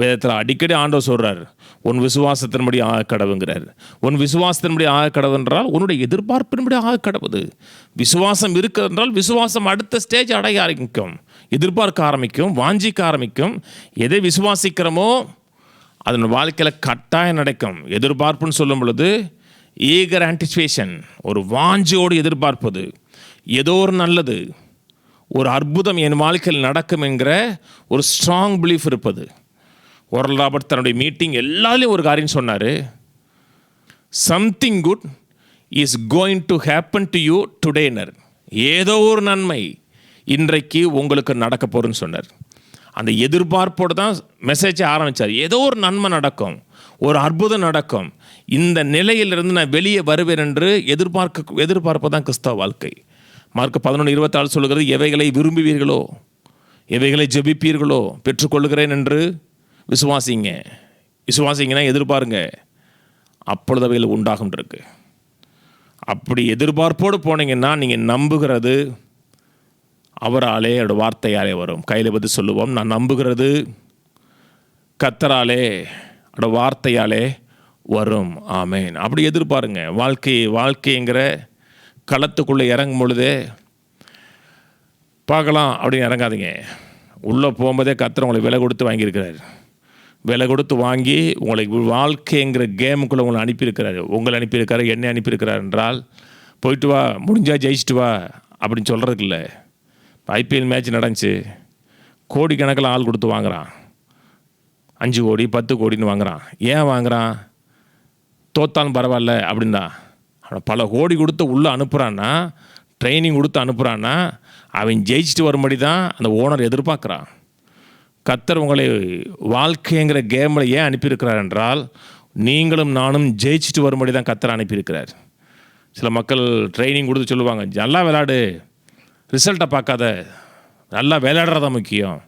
வேதத்தில் அடிக்கடி ஆண்டவர் சொல்கிறார், உன் விசுவாசத்தின்படி ஆக கடவுங்கிறார். உன் விசுவாசத்தின்படி ஆக கடவு என்றால் உன்னுடைய எதிர்பார்ப்பின்படி ஆக கடவுது. விசுவாசம் இருக்கிறது என்றால் விசுவாசம் அடுத்த ஸ்டேஜ் அடைய ஆரம்பிக்கும், எதிர்பார்க்க ஆரம்பிக்கும், வாஞ்சிக்க ஆரம்பிக்கும். எதை விசுவாசிக்கிறோமோ அதன் வாழ்க்கையில் கட்டாயம் நடக்கும். எதிர்பார்ப்புன்னு சொல்லும் பொழுது ஈகர் ஆன்டிசிபேஷன், ஒரு வாஞ்சியோடு எதிர்பார்ப்பது, ஏதோ ஒரு நல்லது, ஒரு அற்புதம் என் வாழ்க்கையில் நடக்கும் என்கிற ஒரு ஸ்ட்ராங் பிலீஃப் இருப்பது. ஓரல் ராபர்ட் தன்னுடைய மீட்டிங் எல்லாத்துலேயும் ஒரு காரியம் சொன்னார், something good is going to happen to you டுடேனர். ஏதோ ஒரு நன்மை இன்றைக்கு உங்களுக்கு நடக்க போகிறேன்னு சொன்னார். அந்த எதிர்பார்ப்போடு தான் மெசேஜை ஆரம்பித்தார். ஏதோ ஒரு நன்மை நடக்கும், ஒரு அற்புதம் நடக்கும், இந்த நிலையிலிருந்து நான் வெளியே வருவேன் என்று எதிர்பார்ப்பு தான் கிறிஸ்தவ வாழ்க்கை. மார்க் 11:24 சொல்லுகிறது, எவைகளை விரும்புவீர்களோ, எவைகளை ஜெபிப்பீர்களோ பெற்றுக்கொள்கிறேன் என்று விசுவாசிங்கன்னா எதிர்பாருங்க, அப்பொழுது அவைகள் உண்டாகும் இருக்கு. அப்படி எதிர்பார்ப்போடு போனீங்கன்னா நீங்கள் நம்புகிறது அவராலே, அவரோட வார்த்தையாலே வரும். கையில் பற்றி சொல்லுவோம், நான் நம்புகிறது கர்த்தராலே, அவரோட வார்த்தையாலே வரும். ஆமேன். அப்படி எதிர்பாருங்க. வாழ்க்கைங்கிற களத்துக்குள்ளே இறங்கும் பொழுதே பார்க்கலாம் அப்படின்னு இறங்காதீங்க. உள்ளே போகும்போதே கர்த்தர் உங்களை விலை கொடுத்து வாங்கியிருக்கிறார். விலை கொடுத்து வாங்கி உங்களை வாழ்க்கைங்கிற கேமுக்குள்ளே உங்களை அனுப்பியிருக்கிறாரு. உங்களை அனுப்பியிருக்காரு, என்னை அனுப்பியிருக்கிறார் என்றால் போயிட்டு வா, முடிஞ்சால் ஜெயிச்சிட்டு வா அப்படின்னு சொல்கிறதுக்கு இல்லை. ஐபிஎல் மேட்ச் நடந்துச்சு, கோடிக்கணக்கில் ஆள் கொடுத்து வாங்குகிறான், 5 கோடி 10 கோடின்னு வாங்குகிறான். ஏன் வாங்குகிறான்? தோத்தாலும் பரவாயில்ல அப்படின்னா. அவனை பல கோடி கொடுத்து உள்ளே அனுப்புகிறான்னா, ட்ரைனிங் கொடுத்து அனுப்புகிறான்னா, அவன் ஜெயிச்சுட்டு வரும்படி தான் அந்த ஓனர் எதிர்பார்க்குறான். கர்த்தர் உங்களை வாழ்க்கைங்கிற கேமில் ஏன் அனுப்பியிருக்கிறார் என்றால், நீங்களும் நானும் ஜெயிச்சுட்டு வரும்படி தான் கர்த்தர் அனுப்பியிருக்கிறார். சில மக்கள் ட்ரைனிங் கொடுத்து சொல்லுவாங்க, நல்லா விளையாடு, ரிசல்ட்டை பார்க்காத, நல்லா விளையாடுறது முக்கியம்.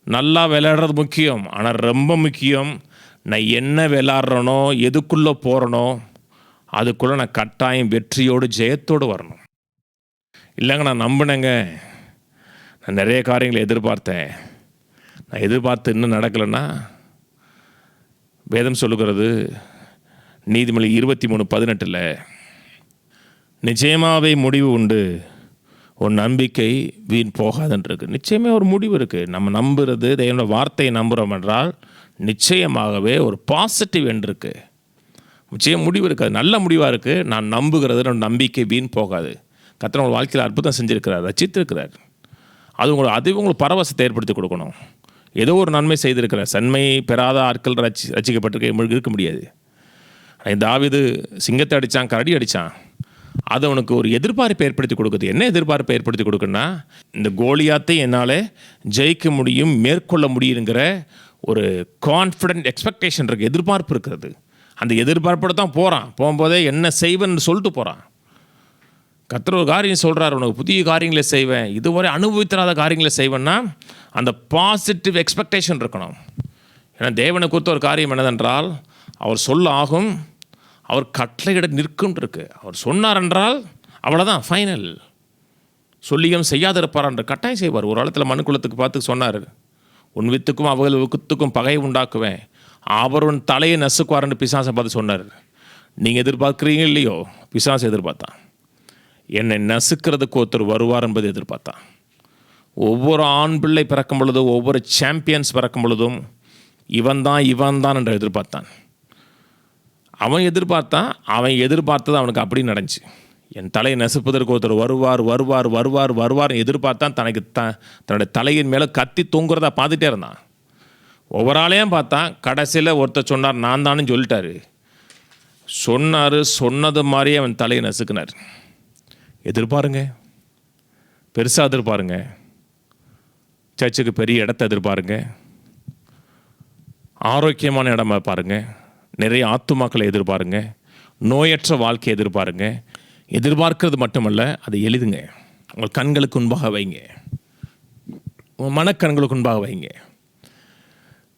நல்லா விளையாடுறது முக்கியம், ஆனால் ரொம்ப முக்கியம் நான் என்ன விளையாடுறனோ, எதுக்குள்ளே போகிறனோ அதுக்குள்ளே நான் கட்டாயம் வெற்றியோடு ஜெயத்தோடு வரணும். இல்லைங்க நான் நம்பினேங்க, நான் நிறைய காரியங்களை எதிர்பார்த்தேன், நான் எதிர்பார்த்து இன்னும் நடக்கலைன்னா, வேதம் சொல்லுகிறது நீதிமொழி 23:18, நிச்சயமாகவே முடிவு உண்டு, உன் நம்பிக்கை வீண் போகாதுன்றிருக்கு. நிச்சயமே ஒரு முடிவு இருக்குது. நம்ம நம்புறது தேவனோட வார்த்தையை நம்புகிறோம் என்றால் நிச்சயமாகவே ஒரு பாசிட்டிவ் எண்ட் இருக்குது, நிச்சயம் முடிவு இருக்காது, நல்ல முடிவாக இருக்குது. நான் நம்புகிறது, என்னோட நம்பிக்கை வீண் போகாது. கர்த்தர் உங்கள் வாழ்க்கையில் அற்புதம் செஞ்சுருக்கிறார், ரசித்திருக்கிறார். அது உங்களுக்கு பரவசத்தை ஏற்படுத்தி கொடுக்கணும். ஏதோ ஒரு நன்மை செய்திருக்கிறார். நன்மை பெறாத ஆட்கள் ரசிக்கப்பட்டிருக்க இருக்க முடியாது. தாவீது சிங்கத்தை அடித்தான், கரடி அடித்தான், அது அவனுக்கு ஒரு எதிர்பார்ப்பை ஏற்படுத்தி கொடுக்குது. என்ன எதிர்பார்ப்பை ஏற்படுத்தி கொடுக்குன்னா, இந்த கோலியாத்தை என்னால் ஜெயிக்க முடியும், மேற்கொள்ள முடியுங்கிற ஒரு கான்ஃபிடென்ட் எக்ஸ்பெக்டேஷன் இருக்குது, எதிர்பார்ப்பு இருக்கிறது. அந்த எதிர்பார்ப்போடு தான் போகிறான். போகும்போதே என்ன செய்வேன்னு சொல்லிட்டு போகிறான். கர்த்தர் ஒரு காரியம் சொல்கிறார், உனக்கு புதிய காரியங்களை செய்வேன், இதுவரை அனுபவித்தராத காரியங்களை செய்வேன்னா அந்த பாசிட்டிவ் எக்ஸ்பெக்டேஷன் இருக்கணும். ஏன்னா தேவனை குறித்த ஒரு காரியம் என்னதென்றால் அவர் சொல்ல ஆகும், அவர் கட்டளையிட நிற்கும் இருக்கு. அவர் சொன்னார் என்றால் அவ்வளோதான், ஃபைனல். சொல்லியும் செய்யாதிருப்பார் என்ற கட்டாயம் செய்வார். ஒரு காலத்தில் மனுக்குலத்துக்கு பார்த்து சொன்னார், உன் வித்துக்கும் அவர்கள் வித்துக்கும் பகை உண்டாக்குவேன், அவர் உன் தலையை நசுக்குவார்ன்னு பிசாசை பார்த்து சொன்னார். நீங்கள் எதிர்பார்க்குறீங்க இல்லையோ, பிசாசு எதிர்பார்த்தான். என்னை நசுக்கிறதுக்கு ஒருத்தர் வருவார் என்பது எதிர்பார்த்தான். ஒவ்வொரு ஆண் பிள்ளை பிறக்கும் பொழுதும், ஒவ்வொரு சாம்பியன்ஸ் பிறக்கும் பொழுதும் இவன் தான் என்று எதிர்பார்த்தான். அவன் எதிர்பார்த்தது அவனுக்கு அப்படி நடந்துச்சு. என் தலையை நசுப்பதற்கு ஒருத்தர் வருவார் எதிர்பார்த்தான். தன்னுடைய தலையின் மேலே கத்தி தூங்குறதா பார்த்துட்டே இருந்தான். ஒவ்வொரு ஆளையும் பார்த்தான். கடைசியில் ஒருத்தர் சொன்னார், நான் தானு சொல்லிட்டாரு. சொன்னது மாதிரியே அவன் தலையை நசுக்கினார். எதிர்பாருங்க, பெருசாக எதிர்பாருங்க, சர்ச்சுக்கு பெரிய இடத்த எதிர்பாருங்க, ஆரோக்கியமான இடமா பாருங்க, நிறைய ஆத்துமாக்களை எதிர்பாருங்க, நோயற்ற வாழ்க்கையை எதிர்பாருங்க. எதிர்பார்க்கிறது மட்டுமல்ல, அதை எழுதுங்க, உங்கள் கண்களுக்கு முன்பாக வைங்க, உங்கள் மனக்கண்களுக்கு முன்பாக வைங்க.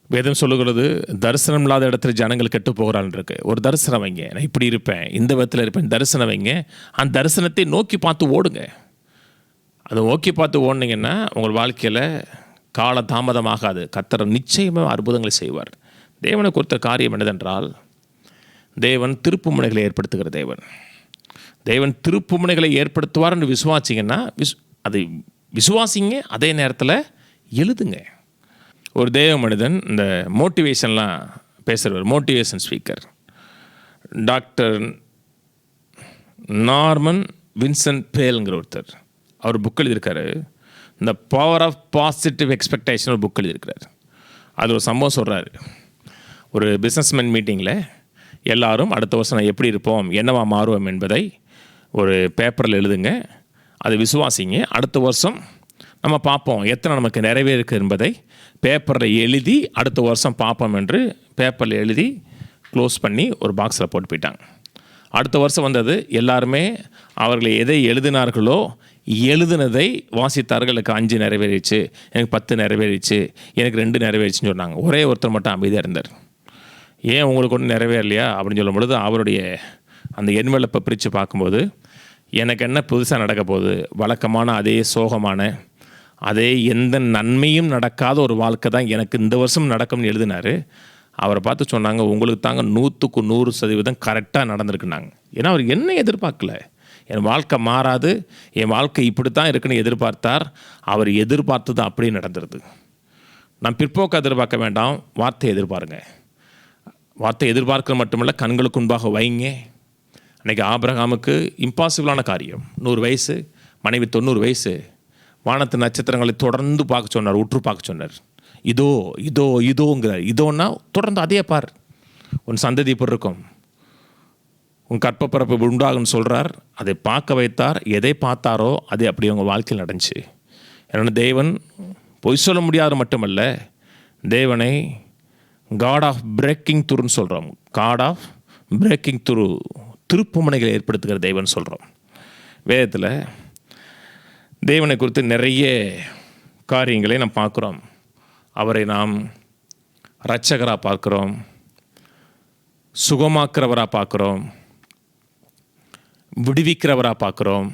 வேதம் சொல்லுகிறது, தரிசனம் இல்லாத இடத்துல ஜனங்கள் கெட்டு போகிறான்னு இருக்கு. ஒரு தரிசனம் வைங்க, நான் இப்படி இருப்பேன், இந்த விதத்தில் இருப்பேன், தரிசனம் வைங்க. அந்த தரிசனத்தை நோக்கி பார்த்து ஓடுங்க. அதை நோக்கி பார்த்து ஓடினீங்கன்னா உங்கள் வாழ்க்கையில் கால தாமதமாகாது. கர்த்தர் நிச்சயமாக அற்புதங்களை செய்வார். தேவனை குறித்த காரியம் என்னதென்றால், தேவன் திருப்புமுனைகளை ஏற்படுத்துகிற தேவன் திருப்புமுனைகளை ஏற்படுத்துவார் என்று விசுவாசிங்கன்னா அதை விசுவாசிங்க, அதே நேரத்தில் எழுதுங்க. ஒரு தேவ மனிதன் இந்த மோட்டிவேஷன்லாம் பேசுகிறவர், motivation speaker doctor Norman Vincent பேல்ங்கிற ஒருத்தர். அவர் புக் எழுதியிருக்காரு, இந்த பவர் ஆஃப் பாசிட்டிவ் எக்ஸ்பெக்டேஷன் ஒரு புக் எழுதியிருக்கிறார். அது ஒரு சம்பவம் சொல்கிறாரு. ஒரு பிஸ்னஸ்மேன் மீட்டிங்கில் எல்லாரும் அடுத்த வருஷம் நான் எப்படி இருப்போம், என்னவா மாறுவோம் என்பதை ஒரு பேப்பரில் எழுதுங்க, அதை விசுவாசிங்க, அடுத்த வருஷம் நம்ம பார்ப்போம் எத்தனை நமக்கு நிறைவேறிருக்கு என்பதை பேப்பரில் எழுதி அடுத்த வருஷம் பார்ப்போம் என்று பேப்பரில் எழுதி க்ளோஸ் பண்ணி ஒரு பாக்ஸில் போட்டு போயிட்டாங்க. அடுத்த வருஷம் வந்தது. எல்லாருமே அவர்கள் எதை எழுதினார்களோ எழுதுனதை வாசித்தார்கள். எனக்கு 5 நிறைவேறிச்சு, எனக்கு 10 நிறைவேறிச்சு, எனக்கு 2 நிறைவேறிச்சுன்னு சொன்னாங்க. ஒரே ஒருத்தர் மட்டும் அமைதியாக இருந்தார். ஏன் உங்களுக்கு ஒன்றும் நிறைவேறலையா அப்படின்னு சொல்லும் பொழுது அவருடைய அந்த என்வெலப்பை பிரித்து பார்க்கும்போது, எனக்கு என்ன புதுசாக நடக்க போகுது, வழக்கமான அதே சோகமான அதே எந்த நன்மையும் நடக்காத ஒரு வாழ்க்கை தான் எனக்கு இந்த வருஷம் நடக்கும்னு எழுதினார். அவரை பார்த்து சொன்னாங்க, உங்களுக்கு தாங்க 100க்கு 100% கரெக்டாக நடந்திருக்குனாங்க. ஏன்னா அவர் என்ன எதிர்பார்க்கல, என் வாழ்க்கை மாறாது, என் வாழ்க்கை இப்படி தான் இருக்குன்னு எதிர்பார்த்தார். அவர் எதிர்பார்த்தது அப்படியே நடந்துருது. நான் பிற்போக்கு எதிர்பார்க்க வேண்டாம், வார்த்தையை எதிர்பாருங்க. வார்த்தை எதிர்பார்க்க மட்டுமல்ல, கண்களுக்கு முன்பாக வைங்க. அன்றைக்கி ஆபிரகாமுக்கு இம்பாசிபிளான காரியம், 100 வயசு, மனைவி 90 வயசு, வானத்து நட்சத்திரங்களை தொடர்ந்து பார்க்க சொன்னார், உற்று பார்க்க சொன்னார். இதோங்கிறார். இதோன்னா தொடர்ந்து அதே பார், உன் சந்ததி இப்படி இருக்கும், உன் கற்பப்பரப்பு உண்டாகுன்னு சொல்கிறார். அதை பார்க்க வைத்தார். எதை பார்த்தாரோ அது அப்படி அவங்க வாழ்க்கையில் நடந்துச்சு. ஏன்னா தேவன் பொய் சொல்ல முடியாது மட்டுமல்ல, தேவனை காட் ஆஃப் பிரேக்கிங் த்ரூன்னு சொல்கிறோம். காட் ஆஃப் பிரேக்கிங் த்ரூ, திருப்புமுனைகளை ஏற்படுத்துகிற தேவன் சொல்கிறோம். வேதத்தில் தேவனை குறித்து நிறைய காரியங்களை நாம் பார்க்குறோம். அவரை நாம் இரட்சகராக பார்க்குறோம், சுகமாக்குறவராக பார்க்குறோம், விடுவிக்கிறவராக பார்க்குறோம்,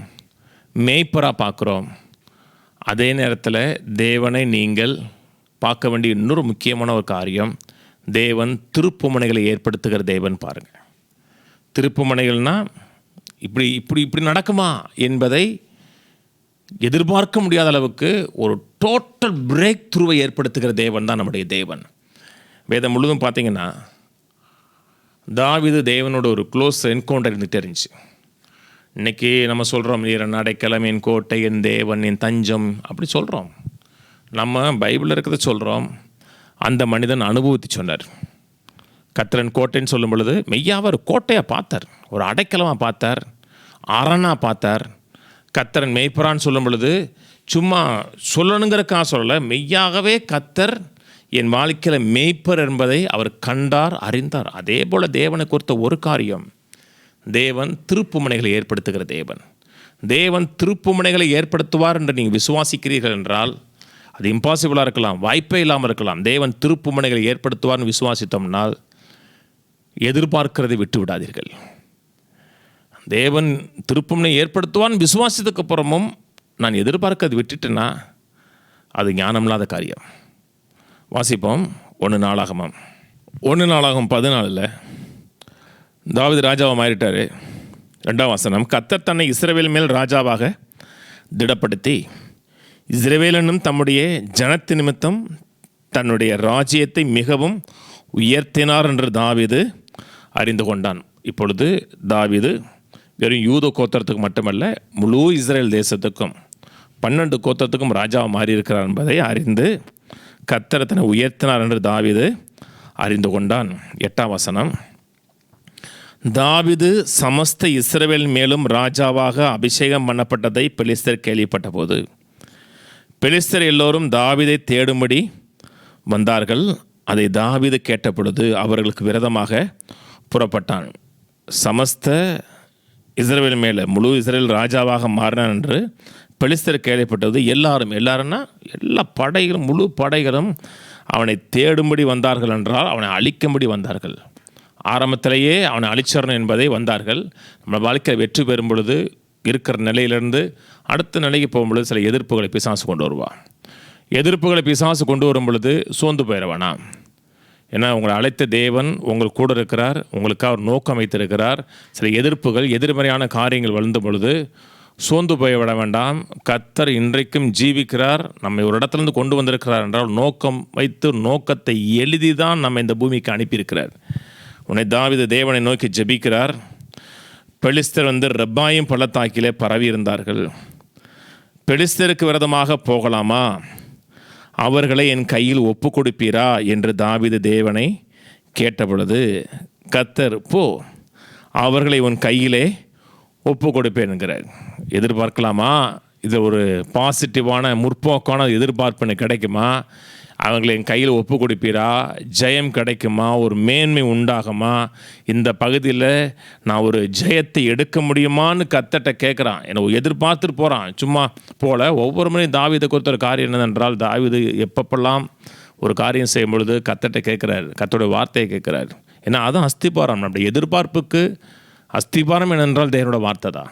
மேய்ப்பராக பார்க்குறோம். அதே நேரத்தில் தேவனை நீங்கள் பார்க்க வேண்டிய இன்னொரு முக்கியமான ஒரு காரியம், தேவன் திருப்புமுனைகளை ஏற்படுத்துகிற தேவன் பாருங்கள். திருப்புமுனைகள்னால் இப்படி இப்படி இப்படி நடக்குமா என்பதை எதிர்பார்க்க முடியாத அளவுக்கு ஒரு டோட்டல் பிரேக் த்ரூவை ஏற்படுத்துகிற தேவன் தான் நம்முடைய தேவன். வேதம் முழுவதும் பார்த்திங்கன்னா தாவீது தேவனோட ஒரு க்ளோஸ் என்கவுண்டர் இருந்துகிட்டே இருந்துச்சு. இன்றைக்கி நம்ம சொல்கிறோம், என் அடைக்கலம், என் கோட்டை, என் தேவன், என் தஞ்சம் அப்படி சொல்கிறோம். நம்ம பைபிளில் இருக்கிறத சொல்கிறோம். அந்த மனிதன் அனுபவித்து சொன்னார். கர்த்தரின் கோட்டைன்னு சொல்லும் பொழுது மெய்யாவை ஒரு கோட்டையாக பார்த்தார், ஒரு அடைக்கலமாக பார்த்தார், அரணாக பார்த்தார். கர்த்தரன் மேய்ப்பரான்னு சொல்லும் பொழுது சும்மா சொல்லணுங்கிறக்காக சொல்லலை, மெய்யாகவே கர்த்தர் என் வாழ்க்கையில் மேய்ப்பர் என்பதை அவர் கண்டார், அறிந்தார். அதே போல் தேவனை குறித்த ஒரு காரியம், தேவன் திருப்புமுனைகளை ஏற்படுத்துகிற தேவன். தேவன் திருப்புமுனைகளை ஏற்படுத்துவார் என்று நீங்கள் விசுவாசிக்கிறீர்கள் என்றால், அது இம்பாசிபிளாக இருக்கலாம், வாய்ப்பே இல்லாமல் இருக்கலாம். தேவன் திருப்புமுனைகளை ஏற்படுத்துவார்னு விசுவாசித்தோம்னால் எதிர்பார்க்கிறதை விட்டு விடாதீர்கள். தேவன் திருப்புமுனை ஏற்படுத்துவான்னு விசுவாசத்துக்கு அப்புறமும் நான் எதிர்பார்க்கறது விட்டுட்டேன்னா அது ஞானமில்லாத காரியம். வாசிப்போம். 1 நாளாகமம் 14 தாவீது ராஜாவாக மாறிட்டார். 2ஆம் வசனம், கர்த்தர் தன்னை இஸ்ரவேல் மேல் ராஜாவாக திடப்படுத்தி இஸ்ரவேல் என்னும் தம்முடைய ஜனத்து நிமித்தம் தன்னுடைய ராஜ்யத்தை மிகவும் உயர்த்தினார் என்று தாவீது அறிந்து கொண்டான். இப்பொழுது தாவீது வெறும் யூத கோத்திரத்துக்கு மட்டுமல்ல, முழு இஸ்ரேல் தேசத்துக்கும் 12 கோத்திரத்துக்கும் ராஜாவாக மாறியிருக்கிறார் என்பதை அறிந்து கர்த்தர் தன்னை உயர்த்தினார் என்று தாவீது அறிந்து கொண்டான். 8ஆம் வசனம், தாவீது சமஸ்த இஸ்ரவேல் மேலும் ராஜாவாக அபிஷேகம் பண்ணப்பட்டதை பெலிஸ்தர் கேள்விப்பட்ட போது பெலிஸ்தர் எல்லோரும் தாவீதை தேடும்படி வந்தார்கள். அதை தாவீது கேட்ட பொழுது அவர்களுக்கு விரோதமாக புறப்பட்டான். சமஸ்த இஸ்ரவேல் மேலே முழு இஸ்ரேல் ராஜாவாக மாறினான் என்று பெலிஸ்தர் கேள்விப்பட்டது. எல்லாரும்னா எல்லா படைகளும், முழு படைகளும் அவனை தேடும்படி வந்தார்கள் என்றால் அவனை அழிக்கும்படி வந்தார்கள். ஆரம்பத்திலேயே அவனை அழிச்சரணும் என்பதை வந்தார்கள். நம்ம வாழ்க்கை வெற்றி பெறும் பொழுது இருக்கிற நிலையிலிருந்து அடுத்த நிலைக்கு போகும்பொழுது சில எதிர்ப்புகளை பிசாசு கொண்டு வருவான். எதிர்ப்புகளை பிசாசு கொண்டு வரும் பொழுது சோர்ந்து போயிடவானா. ஏன்னா உங்களை அழைத்த தேவன் உங்கள் கூட இருக்கிறார், உங்களுக்காக ஒரு நோக்கம் வைத்திருக்கிறார். சில எதிர்ப்புகள், எதிர்மறையான காரியங்கள் வளர்ந்த பொழுது சோர்ந்து போய்விட வேண்டாம். கர்த்தர் இன்றைக்கும் ஜீவிக்கிறார், நம்மை ஒரு இடத்துலேருந்து கொண்டு வந்திருக்கிறார் என்றால் நோக்கம் வைத்து, நோக்கத்தை எழுதி தான் நம்ம இந்த பூமிக்கு அனுப்பியிருக்கிறார். உன்னை தாவீது தேவனை நோக்கி ஜெபிக்கிறார். பெலிஸ்தர் ரெப்பாயும் பள்ளத்தாக்கிலே பரவி இருந்தார்கள். பெலிஸ்தருக்கு விரோதமாக போகலாமா, அவர்களை என் கையில் ஒப்பு கொடுப்பீரா என்று தாவீது தேவனை கேட்டபொழுது கர்த்தர், போ, அவர்களை உன் கையிலே ஒப்பு கொடுப்பேன் என்கிறார். எதிர்பார்க்கலாமா? இது ஒரு பாசிட்டிவான முற்போக்கான எதிர்பார்ப்புன்னு கிடைக்குமா? அவங்களை என் கையில் ஒப்பு கொடுப்பீரா? ஜெயம் கிடைக்குமா? ஒரு மேன்மை உண்டாகுமா? இந்த பகுதியில் நான் ஒரு ஜெயத்தை எடுக்க முடியுமான்னு கர்த்தர்ட்ட கேட்குறான். என்னை எதிர்பார்த்துட்டு போகிறான். சும்மா போல ஒவ்வொரு மணியும் தாவீதை குறித்த ஒரு காரியம் என்னதென்றால், தாவீது எப்பப்பெல்லாம் ஒரு காரியம் செய்யும் பொழுது கர்த்தர்ட்ட கேட்குறாரு, கர்த்தருடைய வார்த்தையை கேட்குறாரு. ஏன்னா அதுவும் அஸ்திபாரம். நம்முடைய எதிர்பார்ப்புக்கு அஸ்திபாரம் என்னென்றால் தேவனோட வார்த்தை தான்.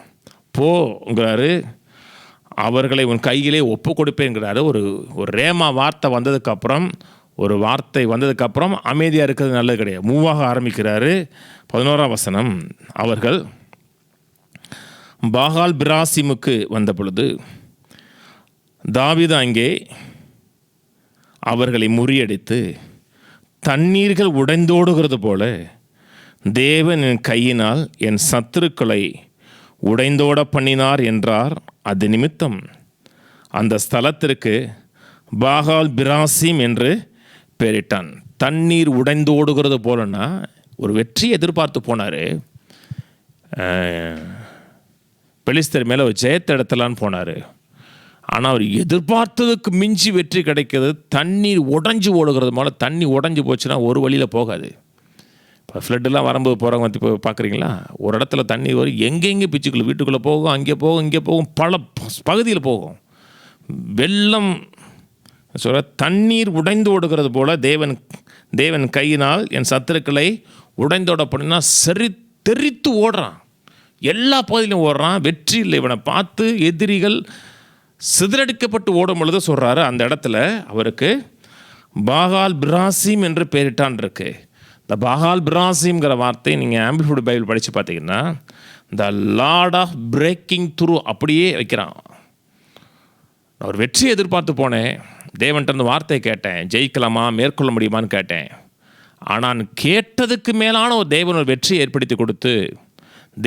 போங்கிறாரு, அவர்களை உன் கையிலே ஒப்பு கொடுப்பேங்கிறாரு. ஒரு ரேமா வார்த்தை வந்ததுக்கப்புறம், ஒரு வார்த்தை வந்ததுக்கப்புறம் அமைதியாக இருக்கிறது நல்லது கிடையாது. மூவாக ஆரம்பிக்கிறாரு. 11ஆம் வசனம், அவர்கள் பாகால் பிராசிமுக்கு வந்த பொழுது தாவீது அங்கே அவர்களை முறியடித்து தண்ணீர்கள் உடைந்தோடுகிறது போல தேவன் என் கையினால் என் சத்துருக்களை உடைந்தோட பண்ணினார் என்றார். அது நிமித்தம் அந்த ஸ்தலத்திற்கு பாகால் பிராசிம் என்று பெயரிட்டான். தண்ணீர் உடைந்து ஓடுகிறது போலன்னா ஒரு வெற்றியை எதிர்பார்த்து போனார். பெலிஸ்தர் மேலே ஒரு ஜெயத்தை எடுத்தலான்னு போனார். ஆனால் அவர் எதிர்பார்த்ததுக்கு மிஞ்சி வெற்றி கிடைக்கிறது. தண்ணீர் உடஞ்சி ஓடுகிறது போல. தண்ணி உடஞ்சி போச்சுன்னா ஒரு வழியில் போகாது. இப்போ ஃப்ளட்டெல்லாம் வரும்போது போகிறவங்க வந்து இப்போ பார்க்குறீங்களா, ஒரு இடத்துல தண்ணி வரும், எங்கெங்கே பிச்சுக்குள்ளே வீட்டுக்குள்ளே போகும், அங்கே போகும், இங்கே போகும், பல பகுதியில் போகும். வெள்ளம் சொல்ல தண்ணீர் உடைந்து ஓடுகிறது போல் தேவன் கையினால் என் சத்துருக்களை உடைந்தோட பண்ணினா தெரித்து ஓடுறான். எல்லா பகுதியிலும் ஓடுறான். வெற்றி இல்லை. இவனை பார்த்து எதிரிகள் சிதறடிக்கப்பட்டு ஓடும் பொழுது சொல்கிறாரு, அந்த இடத்துல அவருக்கு பாகால் பிராசிம் என்று பெயரிட்டான் இருக்கு. இந்த பாகால் பிராசிம்ங்கிற வார்த்தை நீங்கள் ஆம்பிளிஃபைட் பைபிள் படித்து பார்த்தீங்கன்னா த லார்ட் ஆஃப் பிரேக்கிங் த்ரூ அப்படியே வைக்கிறான். நான் ஒரு வெற்றியை எதிர்பார்த்து போனேன், தேவன்கிட்ட அந்த வார்த்தையை கேட்டேன், ஜெயிக்கலாமா, மேற்கொள்ள முடியுமான்னு கேட்டேன். ஆனால் கேட்டதுக்கு மேலான ஒரு தேவன் ஒரு வெற்றியை ஏற்படுத்தி கொடுத்து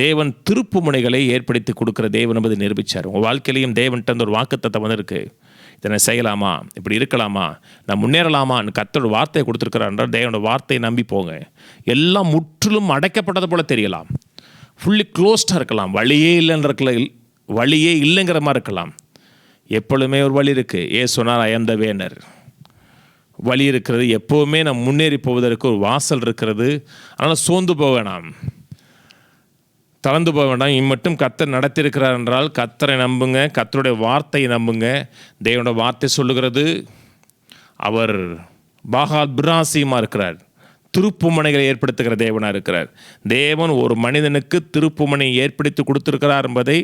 தேவன் திருப்பு முனைகளை ஏற்படுத்தி கொடுக்குற தேவன் என்பதை நிரூபித்தார். உங்கள் வாழ்க்கையிலையும் தேவன்கிட்ட ஒரு வாக்குத்தத்தை வந்திருக்கு. இதனை செய்யலாமா, இப்படி இருக்கலாமா, நான் முன்னேறலாமான்னு கர்த்தரோட வார்த்தையை கொடுத்துருக்கிறார் என்றால் தேவனோட வார்த்தையை நம்பி போங்க. எல்லாம் முற்றிலும் அடைக்கப்பட்டது போல தெரியலாம், ஃபுல்லி க்ளோஸ்டாக இருக்கலாம், வழியே இல்லைங்கிற மாதிரி இருக்கலாம். எப்பொழுதுமே ஒரு வழி இருக்குது. சொன்னார், ஐ ஆம் த வேனர். வழி இருக்கிறது. எப்போவுமே நாம் முன்னேறி போவதற்கு ஒரு வாசல் இருக்கிறது. அதனால் சோர்ந்து போக வேணாம். தளர்ந்து போக வேண்டாம். இம்மட்டும் கர்த்தர் நடத்தியிருக்கிறார் என்றால் கர்த்தரை நம்புங்க, கர்த்தருடைய வார்த்தையை நம்புங்க. தேவனுடைய வார்த்தை சொல்லுகிறது, அவர் பாகால் பிராசியமாக இருக்கிறார், திருப்புமனைகளை ஏற்படுத்துகிற தேவனாக இருக்கிறார். தேவன் ஒரு மனிதனுக்கு திருப்புமனை ஏற்படுத்தி கொடுத்திருக்கிறார் என்பதை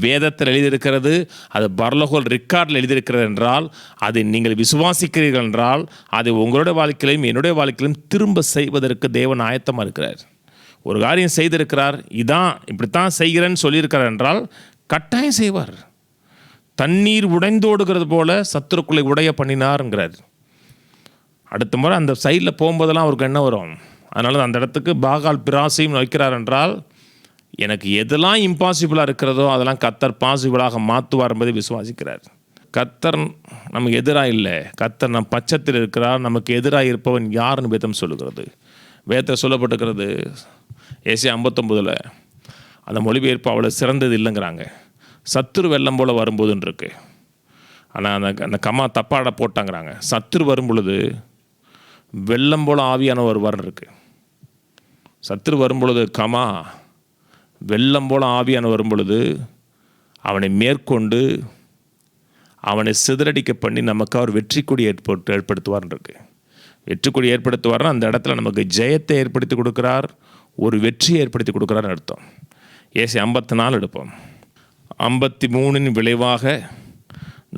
வேதத்தில் எழுதியிருக்கிறது. அது பரலோக ரெக்கார்டில் எழுதியிருக்கிறது என்றால் அதை நீங்கள் விசுவாசிக்கிறீர்கள் என்றால் அதை உங்களுடைய வாழ்க்கையிலும் என்னுடைய வாழ்க்கையிலும் திரும்ப செய்வதற்கு தேவன் ஆயத்தமாக இருக்கிறார். ஒரு காரியம் செய்திருக்கிறார், இதான் இப்படித்தான் செய்கிறேன்னு சொல்லியிருக்கிறார் என்றால் கட்டாயம் செய்வார். தண்ணீர் உடைந்தோடுகிறது போல சத்துருக்குள்ளே உடைய பண்ணினார்ங்கிறார். அடுத்த முறை அந்த சைடில் போகும்போதெல்லாம் அவருக்கு என்ன வரும்? அதனால அந்த இடத்துக்கு பாகால் பிராசியம் வைக்கிறார் என்றால் எனக்கு எதெல்லாம் இம்பாசிபிளாக இருக்கிறதோ அதெல்லாம் கர்த்தர் பாசிபிளாக மாற்றுவார் என்பதை விசுவாசிக்கிறார். கர்த்தர் நமக்கு எதிராக இல்லை, கர்த்தர் நம் பட்சத்தில் இருக்கிறார். நமக்கு எதிராக இருப்பவன் யாருன்னு வேதம் சொல்லுகிறது. வேதத்தில் சொல்லப்பட்டிருக்கிறது ஏசியா 59 அந்த மொழிபெயர்ப்பு அவ்வளோ சிறந்தது இல்லைங்கிறாங்க. சத்துரு வெள்ளம் போல் வரும்போதுன்னு இருக்கு. ஆனால் அந்த கம்மா தப்பாட போட்டாங்கிறாங்க. சத்துரு வரும் பொழுது வெள்ளம் போல் ஆவியான வருவார்னு இருக்குது. சத்துரு வரும் பொழுது கமா வெள்ளம் போல் ஆவியான வரும் பொழுது அவனை மேற்கொண்டு அவனை சிதறடிக்க பண்ணி நமக்கு அவர் வெற்றி கொடி ஏற்படுத்துவார்னு இருக்கு. வெற்றி கொடி ஏற்படுத்துவார்னா அந்த இடத்துல நமக்கு ஜெயத்தை ஏற்படுத்தி கொடுக்குறார், ஒரு வெற்றியை ஏற்படுத்தி கொடுக்குறாருன்னு அர்த்தம். ஏசி 54 எடுப்போம். 53 விளைவாக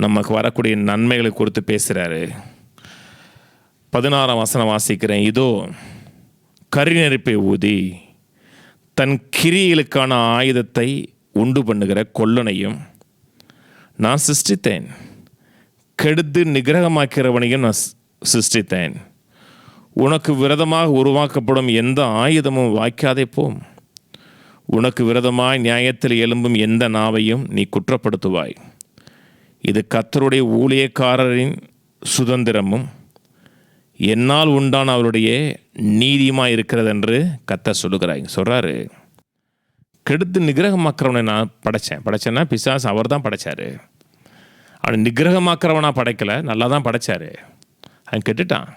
நமக்கு வரக்கூடிய நன்மைகளை குறித்து பேசுகிறாரு. 16ஆம் வசனம் வாசிக்கிறேன். இதோ கரிநெருப்பை ஊதி தன் கிரியைகளுக்கான ஆயுதத்தை உண்டு பண்ணுகிற கொல்லனையும் நான் சிருஷ்டித்தேன், கெடுத்து நிகிரகமாக்கிறவனையும் நான் சிருஷ்டித்தேன். உனக்கு விரோதமாக உருவாக்கப்படும் எந்த ஆயுதமும் வாய்க்காதே போம். உனக்கு விரோதமாய் நியாயத்தில் எழும்பும் எந்த நாவையும் நீ குற்றப்படுத்துவாய். இது கர்த்தருடைய ஊழியக்காரரின் சுதந்திரமும் என்னால் உண்டான அவருடைய நீதியுமாக இருக்கிறது என்று கர்த்தர் சொல்லுகிறாங்க. சொல்கிறாரு, கெடுத்து நிகிரகமாக்கிறவனை நான் படைச்சேன்னா பிசாசு அவர் தான் படைச்சார். அவனை நிகிரகமாக்கிறவனாக படைக்கலை, நல்லா தான் படைச்சார். அவன் கெட்டுட்டான்.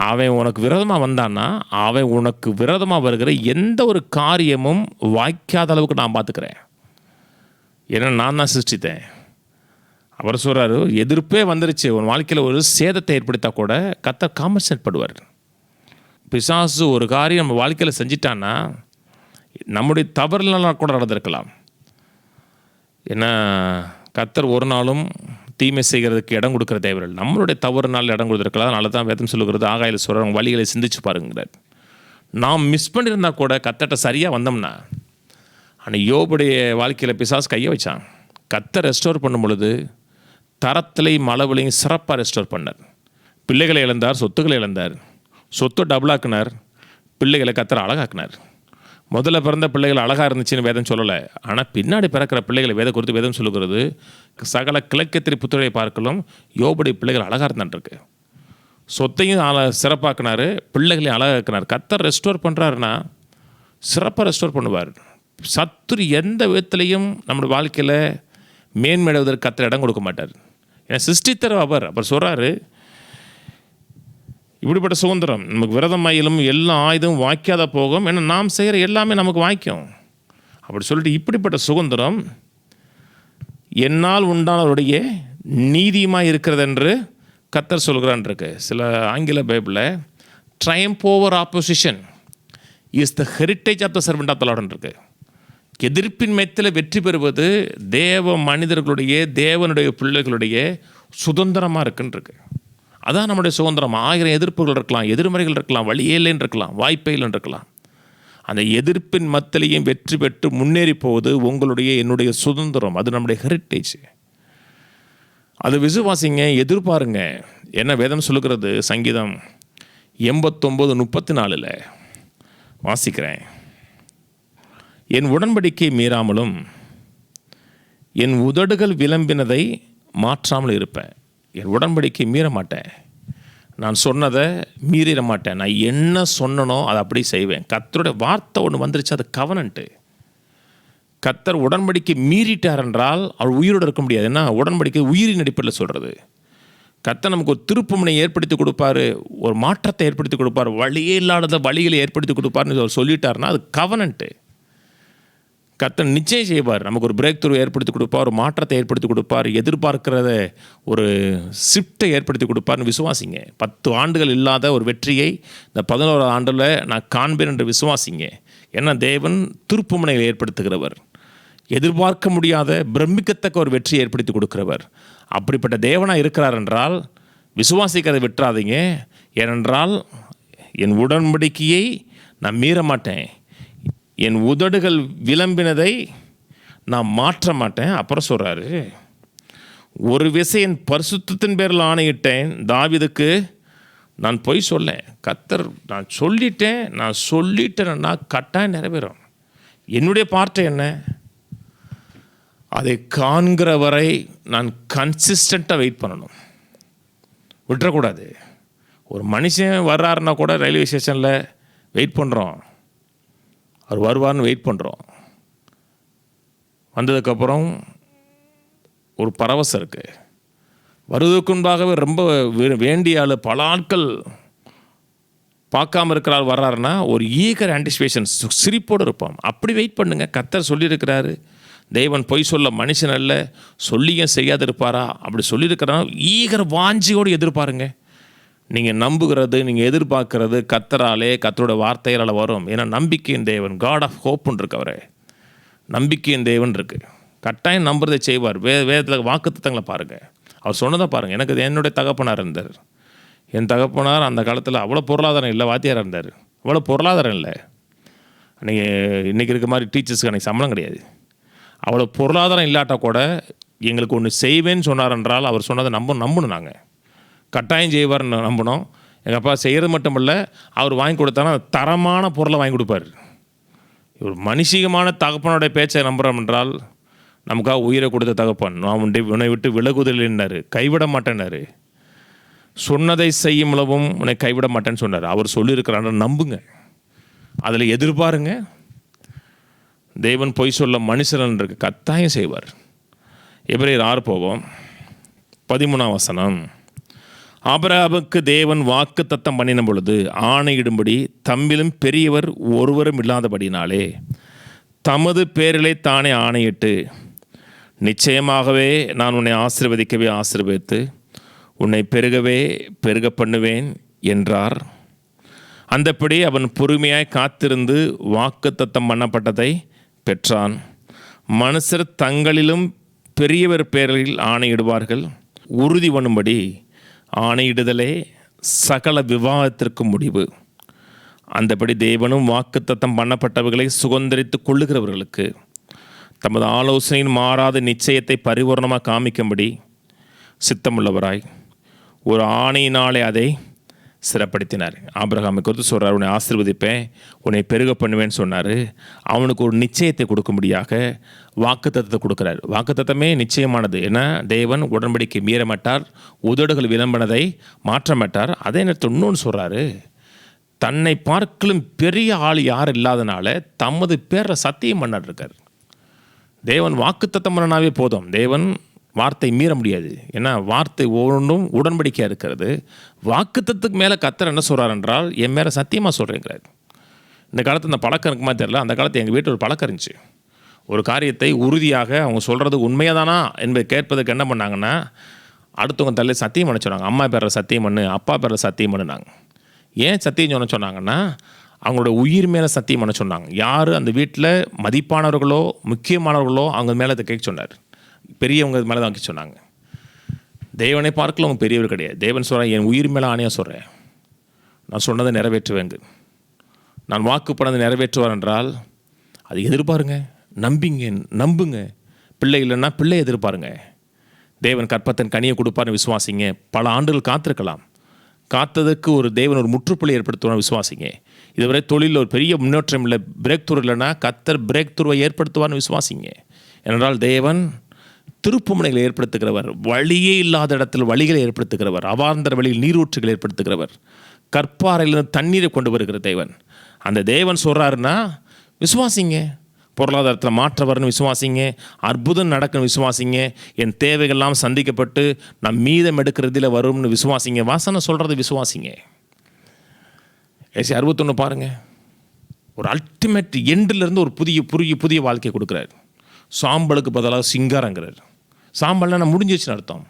அவன் உனக்கு விரோதமாக வந்தான்னா அவன் உனக்கு விரோதமாக வருகிற எந்த ஒரு காரியமும் வாய்க்காத அளவுக்கு நான் பார்த்துக்கிறேன். ஏன்னா நான் தான் சிருஷ்டித்தேன். அவர் சொல்கிறாரு, எதிர்ப்பே வந்துருச்சு, உன் வாழ்க்கையில் ஒரு சேதத்தை ஏற்படுத்தா கூட கர்த்தர் காம்பன்சேட் பண்ணுவார். பிசாசு ஒரு காரியம் நம்ம வாழ்க்கையில் செஞ்சிட்டான்னா நம்முடைய தவறுலாம் கூட நடந்திருக்கலாம். ஏன்னா கர்த்தர் ஒரு நாளும் தீமை செய்கிறதுக்கு இடம் கொடுக்குற தேவையில்லை. நம்மளுடைய தவறுனால இடம் கொடுத்துருக்கலாம். அதனால தான் வேதம் சொல்லுகிறது, ஆகாயில் சொல்கிறவங்க வழிகளை சிந்திச்சு பாருங்கிறார். நாம் மிஸ் பண்ணியிருந்தால் கூட கர்த்தர்ட்ட சரியாக வந்தோம்னா, ஆனால் யோபுடைய வாழ்க்கையில் பிசாசு கையை வச்சான். கர்த்தர் ரெஸ்டோர் பண்ணும் பொழுது தரத்திலையும் அளவுலையும் சிறப்பாக ரெஸ்டோர் பண்ணார். பிள்ளைகளை இழந்தார், சொத்துக்களை இழந்தார். சொத்து டபுளாக்குனார், பிள்ளைகளை கர்த்தர் அழகாக்குனார். முதல்ல பிறந்த பிள்ளைகள் அழகாக இருந்துச்சுன்னு வேதம் சொல்லலை. ஆனால் பின்னாடி பிறக்கிற பிள்ளைகளை குறித்து வேதம் சொல்லுகிறது, சகல கிழக்கத்திரி புத்திரை பார்க்கலும் யோபுடைய பிள்ளைகள் அழகாக இருந்தான்ருக்கு. சொத்தையும் சிறப்பாக்குனார், பிள்ளைகளையும் அழகாக்குனார். கர்த்தர் ரெஸ்டோர் பண்ணுறாருன்னா சிறப்பாக ரெஸ்டோர் பண்ணுவார். சத்துரு எந்த விதத்துலையும் நம்முடைய வாழ்க்கையில் மேன்மையடைவதற்கு கர்த்தர் இடம் கொடுக்க மாட்டார். ஏன்னா சிருஷ்டித்தர் அவர். அப்புறம் சொல்கிறாரு, இப்படிப்பட்ட சுதந்திரம் நமக்கு விரதமாயிலும் எல்லா ஆயுதமும் வாய்க்காத போகும், ஏன்னா நாம் செய்கிற எல்லாமே நமக்கு வாய்க்கும். அப்படி சொல்லிட்டு இப்படிப்பட்ட சுதந்திரம் என்னால் உண்டானவருடைய நீதியுமாக இருக்கிறது என்று கர்த்தர் சொல்கிறான் இருக்கு. சில ஆங்கில பைபிளில் triumph over opposition is the heritage of the servant of the Lord இருக்கு. எதிர்ப்பின் மையத்தில் வெற்றி பெறுவது தேவ மனிதர்களுடைய தேவனுடைய பிள்ளைகளுடைய சுதந்திரமாக இருக்குன்றிருக்கு. அதான் நம்முடைய சுதந்திரம். 1000 எதிர்ப்புகள் இருக்கலாம், எதிர்மறைகள் இருக்கலாம், வழியே இல்லைன்னு இருக்கலாம், வாய்ப்பே இல்லைன்னு இருக்கலாம். அந்த எதிர்ப்பின் மத்தியிலையும் வெற்றி பெற்று முன்னேறி போவது உங்களுடைய என்னுடைய சுதந்திரம். அது நம்முடைய ஹெரிட்டேஜ். அது விசுவாசிங்க, எதிர்பாருங்க. என்ன வேதம் சொல்லுகிறது? சங்கீதம் 89:34 வாசிக்கிறேன். என் உடன்படிக்கை மீறாமலும் என் உதடுகள் விளம்பினதை மாற்றாமல் இருப்பேன். என் உடன்படிக்கை மீற மாட்டேன், நான் சொன்னதை மீறிட மாட்டேன். நான் என்ன சொன்னனோ அதை அப்படி செய்வேன். கர்த்தருடைய வார்த்தை ஒன்று வந்துருச்சு, அது கவனன்ட்டு. கர்த்தர் உடன்படிக்கை மீறிட்டார் என்றால் அவர் உயிரோடு இருக்க முடியாது. ஏன்னா உடன்படிக்கை உயிரின் அடிப்படையில் சொல்கிறது. கர்த்தர் நமக்கு ஒரு திருப்புமுனை ஏற்படுத்தி கொடுப்பார், ஒரு மாற்றத்தை ஏற்படுத்தி கொடுப்பார், வழியே இல்லாத வழிகளை ஏற்படுத்தி கொடுப்பார்னு அவர் சொல்லிட்டாருன்னா அது கவனன்ட்டு. கர்த்தர் நிச்சயம் செய்வார். நமக்கு ஒரு பிரேக் த்ரூ ஏற்படுத்தி கொடுப்பார், ஒரு மாற்றத்தை ஏற்படுத்தி கொடுப்பார், எதிர்பார்க்கிறத ஒரு ஷிஃப்ட்டை ஏற்படுத்தி கொடுப்பார்னு விசுவாசிங்க. 10 ஆண்டுகள் இல்லாத ஒரு வெற்றியை இந்த 11வது ஆண்டில் நான் காண்பேன் என்று விசுவாசிங்க. ஏன்னா தேவன் திருப்புமுனைகளை ஏற்படுத்துகிறவர், எதிர்பார்க்க முடியாத பிரமிக்கத்தக்க ஒரு வெற்றியை ஏற்படுத்தி கொடுக்கிறவர். அப்படிப்பட்ட தேவனாக இருக்கிறார் என்றால் விசுவாசிக்கிறதை விட்டுறாதீங்க. ஏனென்றால் என் உடன்படிக்கையை நான் மீற மாட்டேன், என் உதடுகள் விளம்பினதை நான் மாற்ற மாட்டேன். அப்புறம் சொல்கிறாரு, ஒரு விஷயம் பரிசுத்தத்தின் பேரில் ஆணையிட்டேன் தாவீதுக்கு, நான் பொய் சொல்ல. கர்த்தர் நான் சொல்லிட்டேன்னா கட்டாயம் நிறைவேறும். என்னுடைய பார்ட்டை என்ன, அதை காண்கிற வரை நான் கன்சிஸ்டண்ட்டாக வெயிட் பண்ணணும், விட்டுறக்கூடாது. ஒரு மனுஷன் வர்றாருன்னா கூட ரயில்வே ஸ்டேஷனில் வெயிட் பண்ணுறோம், அவர் வருவார்னு வெயிட் பண்ணுறோம். வந்ததுக்கப்புறம் ஒரு பரவசம் இருக்குது. வருவதற்கு முன்பாகவே ரொம்ப வேண்டிய ஆள் பல ஆட்கள் பார்க்காம இருக்கிறாள் வர்றாருன்னா ஒரு ஈகர் ஆன்டிசிபேஷன், சிரிப்போடு இருப்போம். அப்படி வெயிட் பண்ணுங்க. கர்த்தர் சொல்லியிருக்கிறாரு, தேவன் பொய் சொல்ல மனுஷன் அல்ல, சொல்லியும் செய்யாது இருப்பாரா? அப்படி சொல்லியிருக்கிறாங்க. ஈகர் வாஞ்சியோடு எதிர்பாருங்க. நீங்கள் நம்புகிறது, நீங்கள் எதிர்பார்க்கறது கர்த்தராலே, கர்த்தரோட வார்த்தைகளால் வரும். ஏன்னா நம்பிக்கையின் தேவன், காட் ஆஃப் ஹோப்புன்னு இருக்கு. அவரே நம்பிக்கையின் தேவன் இருக்குது. கட்டாயம் நம்புறதை செய்வார். வேதத்தில் வாக்குத்தத்தங்களை பாருங்கள், அவர் சொன்னதை பாருங்கள். எனக்கு என்னுடைய தகப்பனார் இருந்தார். என் தகப்பனார் அந்த காலத்தில் அவ்வளோ பொருளாதாரம் இல்லை, வாத்தியாராக இருந்தார். அவ்வளோ பொருளாதாரம் இல்லை. இன்றைக்கி இருக்க மாதிரி டீச்சர்ஸுக்கு அன்றைக்கி சம்பளம் கிடையாது. அவ்வளோ பொருளாதாரம் இல்லாட்டா கூட எங்களுக்கு ஒன்று செய்வேன்னு சொன்னார் என்றால் அவர் சொன்னதை நம்பணும். நாங்கள் கட்டாயம் செய்வார்னு நம்பணும். எங்கள் அப்பா செய்கிறது மட்டும் இல்லை, அவர் வாங்கி கொடுத்தானா தரமான பொருளை வாங்கி கொடுப்பார். ஒரு மனுஷிகமான தகப்பனுடைய பேச்சை நம்புகிறோம் என்றால் நமக்காக உயிரை கொடுத்த தகப்பன், நான் உன்னை விட்டு விலகுதலின்னாரு, கைவிட மாட்டேன்னாரு. சொன்னதை செய்யும் அளவும் உன்னை கைவிட மாட்டேன்னு சொன்னார். அவர் சொல்லியிருக்கிறாரு, நம்புங்க, அதில் எதிர்பாருங்க. தேவன் பொய் சொல்ல மனுஷன் இருக்கு, கட்டாயம் செய்வார். எபிரேயர் 6 போவோம், 13ஆம் வசனம். ஆபிரகாமுக்கு தேவன் வாக்கு தத்தம் பண்ணின பொழுது ஆணையிடும்படி தம்மிலும் பெரியவர் ஒருவரும் இல்லாதபடினாலே தமது பேரிலே தானே ஆணையிட்டு, நிச்சயமாகவே நான் உன்னை ஆசீர்வதிக்கவே ஆசீர்வதித்து உன்னை பெருகவே பெருக பண்ணுவேன் என்றார். அந்தப்படி அவன் பொறுமையாய் காத்திருந்து வாக்கு தத்தம் பண்ணப்பட்டதை பெற்றான். மனுஷர் தங்களிலும் பெரியவர் பேரில் ஆணையிடுவார்கள். உறுதி பண்ணும்படி ஆணையிடுதலே சகல விவாதத்திற்கு முடிவு. அந்தபடி தேவனும் வாக்குத்தத்தம் பண்ணப்பட்டவர்களை சுதந்தரித்து கொள்ளுகிறவர்களுக்கு தமது ஆலோசனையின் மாறாத நிச்சயத்தை பரிபூர்ணமாக காமிக்கும்படி சித்தமுள்ளவராய் ஒரு ஆணையினாலே அதை சிறப்படுத்தினார். ஆபிரகாமை குறித்து சொல்கிறார், உன்னை ஆசீர்வதிப்பேன், உன்னை பெருக பண்ணுவேன்னு சொன்னார். அவனுக்கு ஒரு நிச்சயத்தை கொடுக்கும்படியாக வாக்குத்தத்தத்தை கொடுக்குறார். வாக்குத்தத்தமே நிச்சயமானது. ஏன்னா தேவன் உடன்படிக்கை மீற மாட்டார், உதடுகள் விளம்பினதை மாற்ற மாட்டார். அதே நேரத்தில் இன்னொன்று சொல்கிறாரு, தன்னை பார்க்கலும் பெரிய ஆள் யார் இல்லாதனால தமது பேரில் சத்தியம் பண்ணார் இருக்கார். தேவன் வாக்குத்தத்தம் பண்ணனாவே போதும், தேவன் வார்த்தை மீற முடியாது. ஏன்னா வார்த்தை ஒவ்வொன்றும் உடன்படிக்கையாக இருக்கிறது. வாக்குத்தத்துக்கு மேலே கர்த்தர் என்ன சொல்கிறார் என்றால், என் மேலே சத்தியமாக சொல்கிறேங்கிறார். இந்த காலத்தில் இந்த பழக்கம் இருக்குமா தெரியல, அந்த காலத்தில் எங்கள் வீட்டில் ஒரு பழக்கம் இருந்துச்சு. ஒரு காரியத்தை உறுதியாக அவங்க சொல்கிறது உண்மையாக தானா என்பதை கேட்பதுக்கு என்ன பண்ணாங்கன்னா, அடுத்தவங்க தள்ளி சத்தியம் பண்ண சொன்னாங்க. அம்மா பேரில் சத்தியம் பண்ணு, அப்பா பேரில் சத்தியம் பண்ணுனாங்க. ஏன் சத்தியம் சொன்ன சொன்னாங்கன்னா, அவங்களோட உயிர் மேலே சத்தியம் பண்ண சொன்னாங்க. யார் அந்த வீட்டில் மதிப்பானவர்களோ முக்கியமானவர்களோ அவங்க மேலே அதை கேட்க சொன்னார். பெரியவங்க மேலே தான் கேட்க சொன்னாங்க. தேவனை பார்க்கல அவங்க பெரியவர் கிடையாது. தேவன் சொல்கிறேன், என் உயிர் மேலே ஆணையாக சொல்கிறேன், நான் சொன்னதை நிறைவேற்றுவேங்க, நான் வாக்கு பண்ணதை நிறைவேற்றுவார் என்றால் அது எதிர்பாருங்க, நம்புங்க. பிள்ளை இல்லைன்னா பிள்ளை எதிர்பாருங்க. தேவன் கற்பத்தின் கனியை கொடுப்பார்னு விசுவாசிங்க. பல ஆண்டுகள் காத்திருக்கலாம். காத்ததுக்கு ஒரு தேவன் ஒரு முற்றுப்புள்ளி ஏற்படுத்துவான்னு விசுவாசிங்க. இதுவரை தொழிலில் ஒரு பெரிய முன்னேற்றம் இல்லை, பிரேக் த்ரூ இல்லைன்னா கர்த்தர் பிரேக் த்ரூவை ஏற்படுத்துவார்னு விசுவாசிங்க. ஏனென்றால் தேவன் திருப்புமுனைகளை ஏற்படுத்துகிறவர், வழியே இல்லாத இடத்தில் வழிகளை ஏற்படுத்துகிறவர், அவார்ந்த வழியில் நீரூற்றுகளை ஏற்படுத்துகிறவர், கற்பாறையிலிருந்து தண்ணீரை கொண்டு வருகிற தேவன். அந்த தேவன் சொல்கிறாருன்னா விசுவாசிங்க. பொருளாதாரத்தில் மாற்றம் வரணும் விசுவாசிங்க, அற்புதம் நடக்கணும் விசுவாசிங்க, என் தேவைகள்லாம் சந்திக்கப்பட்டு நான் மீதம் எடுக்கிறதுல வரும்னு விசுவாசிங்க. வாசனை சொல்கிறது விசுவாசிங்க. ஏசி 61 பாருங்கள், ஒரு அல்டிமேட் எண்டிலிருந்து ஒரு புதிய வாழ்க்கையை கொடுக்குறாரு. சாம்பலுக்கு பதிலாக சிங்காரங்கிறார். சாம்பல்னா நான் முடிஞ்சிச்சுன்னு அர்த்தம்.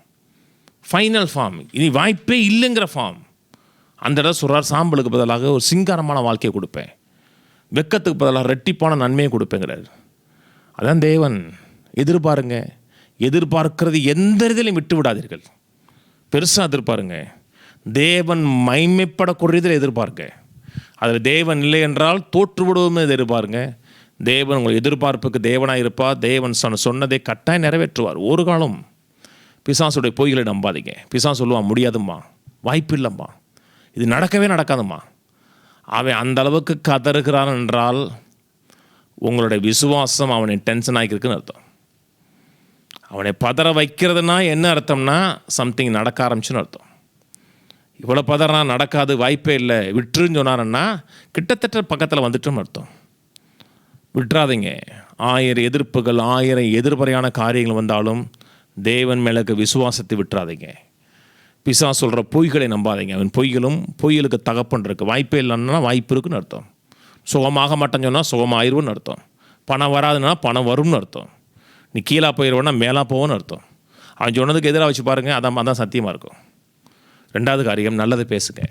ஃபைனல் ஃபார்ம், இனி வாய்ப்பே இல்லைங்கிற ஃபார்ம். அந்த இடம் சொல்கிறார், சாம்பலுக்கு பதிலாக ஒரு சிங்காரமான வாழ்க்கையை கொடுப்பேன், வெக்கத்துக்கு பதிலாக ரெட்டிப்பான நன்மையை கொடுப்பேங்கிறார். அதான் தேவன். எதிர்பாருங்க. எதிர்பார்க்கிறது எந்த இதிலையும் விட்டு விடாதீர்கள். பெருசாக எதிர்பாருங்க. தேவன் மைமைப்படக்கூடியதில் எதிர்பார்க்க. அதில் தேவன் இல்லை என்றால் தோற்று விடுவோமே எதிர்பாருங்க. தேவன் உங்கள் எதிர்பார்ப்புக்கு தேவனாக இருப்பார். தேவன் சொன்னதை கட்டாயம் நிறைவேற்றுவார். ஒரு காலம் பிசாசுடைய பொய்களை நம்பாதீங்க. பிசாசு சொல்லுவான், முடியாதும்மா, வாய்ப்பு இல்லைம்மா, இது நடக்கவே நடக்காதும்மா. அவன் அந்த அளவுக்கு கதறுகிறான் என்றால் உங்களுடைய விசுவாசம் அவனை டென்ஷன் ஆகியிருக்குன்னு அர்த்தம். அவனை பதற வைக்கிறதுனா என்ன அர்த்தம்னா, சம்திங் நடக்க ஆரம்பிச்சுன்னு அர்த்தம். இவ்வளோ பதறனா நடக்காது, வாய்ப்பே இல்லை, விட்டுருன்னு சொன்னாருன்னா கிட்டத்தட்ட பக்கத்தில் வந்துட்டோம்னு அர்த்தம். விட்டுறாதீங்க. 1000 எதிர்ப்புகள், 1000 எதிர்மறையான காரியங்கள் வந்தாலும் தேவன் மேலுக்கு விசுவாசத்தை விட்டுறாதீங்க. பிசாசு சொல்கிற பொய்களை நம்பாதீங்க. அவன் பொய்களுக்கு தகப்பன் இருக்குது. வாய்ப்பே இல்லைன்னா வாய்ப்பு இருக்குன்னு அர்த்தம். சுகமாக மாட்டேன்னு சொன்னால் சுகமாயிருன்னு அர்த்தம். பணம் வராதுன்னா பணம் வரும்னு அர்த்தம். நீ கீழே போயிடுவோன்னா மேலே போவோன்னு அர்த்தம். அவன் சொன்னதுக்கு எதிராக வச்சு பாருங்கள், அதான் சத்தியமாக இருக்கும். 2வது காரியம், நல்லதை பேசுங்க.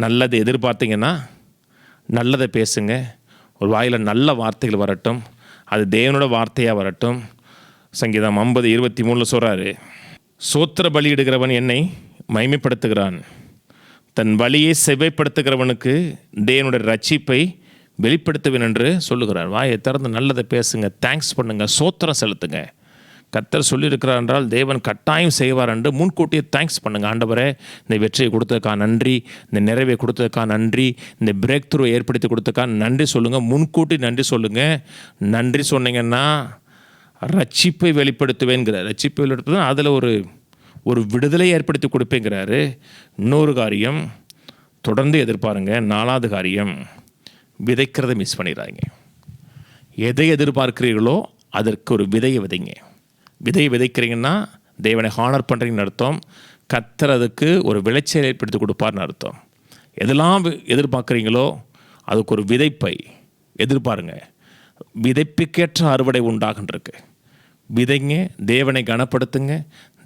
நல்லதை எதிர்பார்த்தீங்கன்னா நல்லதை பேசுங்க. ஒரு வாயில் நல்ல வார்த்தைகள் வரட்டும், அது தேவனோட வார்த்தையாக வரட்டும். சங்கீதம் 50:23 சொல்கிறாரு, சோத்திர பலியிடுகிறவன் என்னை மைமைப்படுத்துகிறான், தன் வழியை செவ்வைப்படுத்துகிறவனுக்கு தேவனுடைய ரட்சிப்பை வெளிப்படுத்துவேன் என்று சொல்லுகிறார். வாயை திறந்து நல்லதை பேசுங்க, தேங்க்ஸ் பண்ணுங்கள், சோத்திரம் செலுத்துங்க. கர்த்தர் சொல்லியிருக்கிறார் என்றால் தேவன் கட்டாயம் செய்வார் என்று முன்கூட்டியே தேங்க்ஸ் பண்ணுங்கள். ஆண்டவரே, இந்த வெற்றியை கொடுத்ததுக்காக நன்றி, இந்த நிறைவை கொடுத்ததுக்காக நன்றி, இந்த பிரேக் த்ரூ ஏற்படுத்தி கொடுத்ததுக்காக நன்றி சொல்லுங்கள். முன்கூட்டி நன்றி சொல்லுங்கள். நன்றி சொன்னீங்கன்னா ரட்சிப்பை வெளிப்படுத்துவேங்கிறார். ரட்சிப்பை வெளிப்படுத்துவேன், அதில் ஒரு விடுதலை ஏற்படுத்தி கொடுப்பேங்கிறாரு. இன்னொரு காரியம், தொடர்ந்து எதிர்பாருங்க. 4வது காரியம், விதைக்கிறத மிஸ் பண்ணிடுறாங்க. எதை எதிர்பார்க்கிறீர்களோ அதற்கு ஒரு விதையை விதைங்க. விதையை விதைக்கிறீங்கன்னா தேவனை ஹானர் பண்ணுறீங்கன்னு அர்த்தம். கர்த்தர் அதுக்கு ஒரு விளைச்சல் ஏற்படுத்தி கொடுப்பார்னு அர்த்தம். எதெல்லாம் எதிர்பார்க்குறீங்களோ அதுக்கு ஒரு விதைப்பை எதிர்பாருங்க. விதைப்புக்கேற்ற அறுவடை உண்டாகின்றிருக்கு. விதைங்க, தேவனை கனப்படுத்துங்க,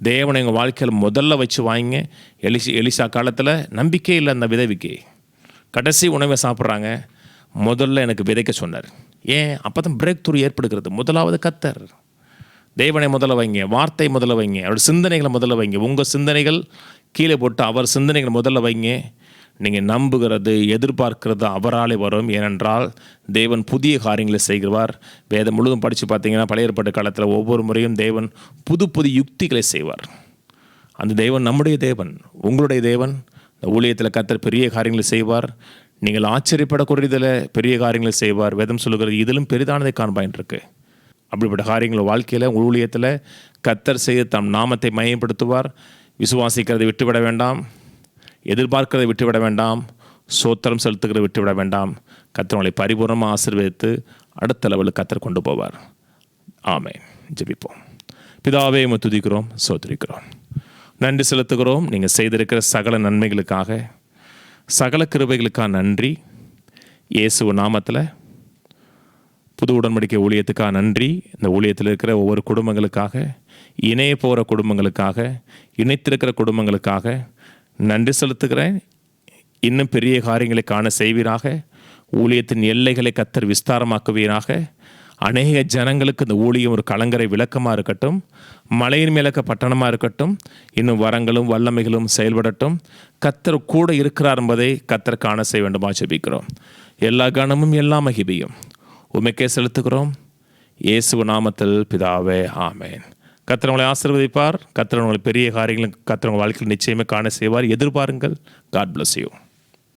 தேவனை உங்கள் வாழ்க்கையில் முதல்ல வச்சு வாங்க. எலிசா காலத்தில் நம்பிக்கை இல்லை அந்த விதவிக்கு. கடைசி உணவை சாப்பிட்றாங்க. முதல்ல எனக்கு விதைக்க சொன்னார். ஏன்? அப்போ தான் பிரேக் த்ரூ ஏற்படுகிறது. முதலாவது கர்த்தர். தேவனை முதல்ல வைங்க, வார்த்தை முதல்ல வைங்க, அவருடைய சிந்தனைகளை முதல்ல வைங்க. உங்கள் சிந்தனைகள் கீழே போட்டு அவர் சிந்தனைகளை முதல்ல வைங்க. நீங்கள் நம்புகிறது, எதிர்பார்க்கிறது அவராலே வரும். ஏனென்றால் தேவன் புதிய காரியங்களை செய்கிறார். வேதம் முழுவதும் படித்து பார்த்தீங்கன்னா பழைய ஏற்பாட்டு காலத்தில் ஒவ்வொரு முறையும் தேவன் புது யுக்திகளை செய்வார். அந்த தேவன் நம்முடைய தேவன், உங்களுடைய தேவன். இந்த ஊழியத்தில் கர்த்தர் பெரிய காரியங்களை செய்வார். நீங்கள் ஆச்சரியப்படக்கூடியதில் பெரிய காரியங்களை செய்வார். வேதம் சொல்லுகிறது, இதிலும் பெரிதானதை காண்பாயின் இருக்கு. அப்படிப்பட்ட காரியங்கள் வாழ்க்கையில் ஊழியத்தில் கர்த்தர் செய்து தம் நாமத்தை மையப்படுத்துவார். விசுவாசிக்கிறதை விட்டுவிட வேண்டாம், எதிர்பார்க்கிறதை விட்டுவிட வேண்டாம், சோத்திரம் செலுத்துகிறதை விட்டுவிட வேண்டாம். கர்த்தர் உங்களை பரிபூர்ணமாக ஆசீர்வதித்து அடுத்த லெவலுக்கு கர்த்தர் கொண்டு போவார். ஆமென். ஜெபிப்போம். பிதாவே, உம்மை துதிக்கிறோம், ஸ்தோத்திரிக்கிறோம், நன்றி செலுத்துகிறோம். நீங்கள் செய்திருக்கிற சகல நன்மைகளுக்காக, சகல கிருபைகளுக்காக நன்றி. இயேசு நாமத்தில் புது உடன்படிக்கை ஊழியத்துக்காக நன்றி. இந்த ஊழியத்தில் இருக்கிற ஒவ்வொரு குடும்பங்களுக்காக, இணைய போகிற குடும்பங்களுக்காக, இணைத்திருக்கிற குடும்பங்களுக்காக நன்றி செலுத்துகிறேன். இன்னும் பெரிய காரியங்களை காண செய்வீராக. ஊழியத்தின் எல்லைகளை கர்த்தர் விஸ்தாரமாக்குவீராக. அநேக ஜனங்களுக்கு இந்த ஊழியம் ஒரு கலங்கரை விளக்கமாக இருக்கட்டும், மலையின் மேலக்க பட்டணமாக இருக்கட்டும். இன்னும் வரங்களும் வல்லமைகளும் செயல்படட்டும். கர்த்தர் கூட இருக்கிறார் என்பதை கர்த்தர் காண செய்ய வேண்டுமா ஜெபிக்கிறோம். எல்லா கனமும் எல்லா மகிமையும் உமக்கே செலுத்துகிறோம். இயேசு நாமத்தில் பிதாவே, ஆமென். கர்த்தர் உங்களை ஆசீர்வதிப்பார். கர்த்தர் உங்களை பெரிய காரியங்களும் கர்த்தர் உங்கள் வாழ்க்கையில் நிச்சயமே காண செய்வார். எதிர்பாருங்கள். God bless you.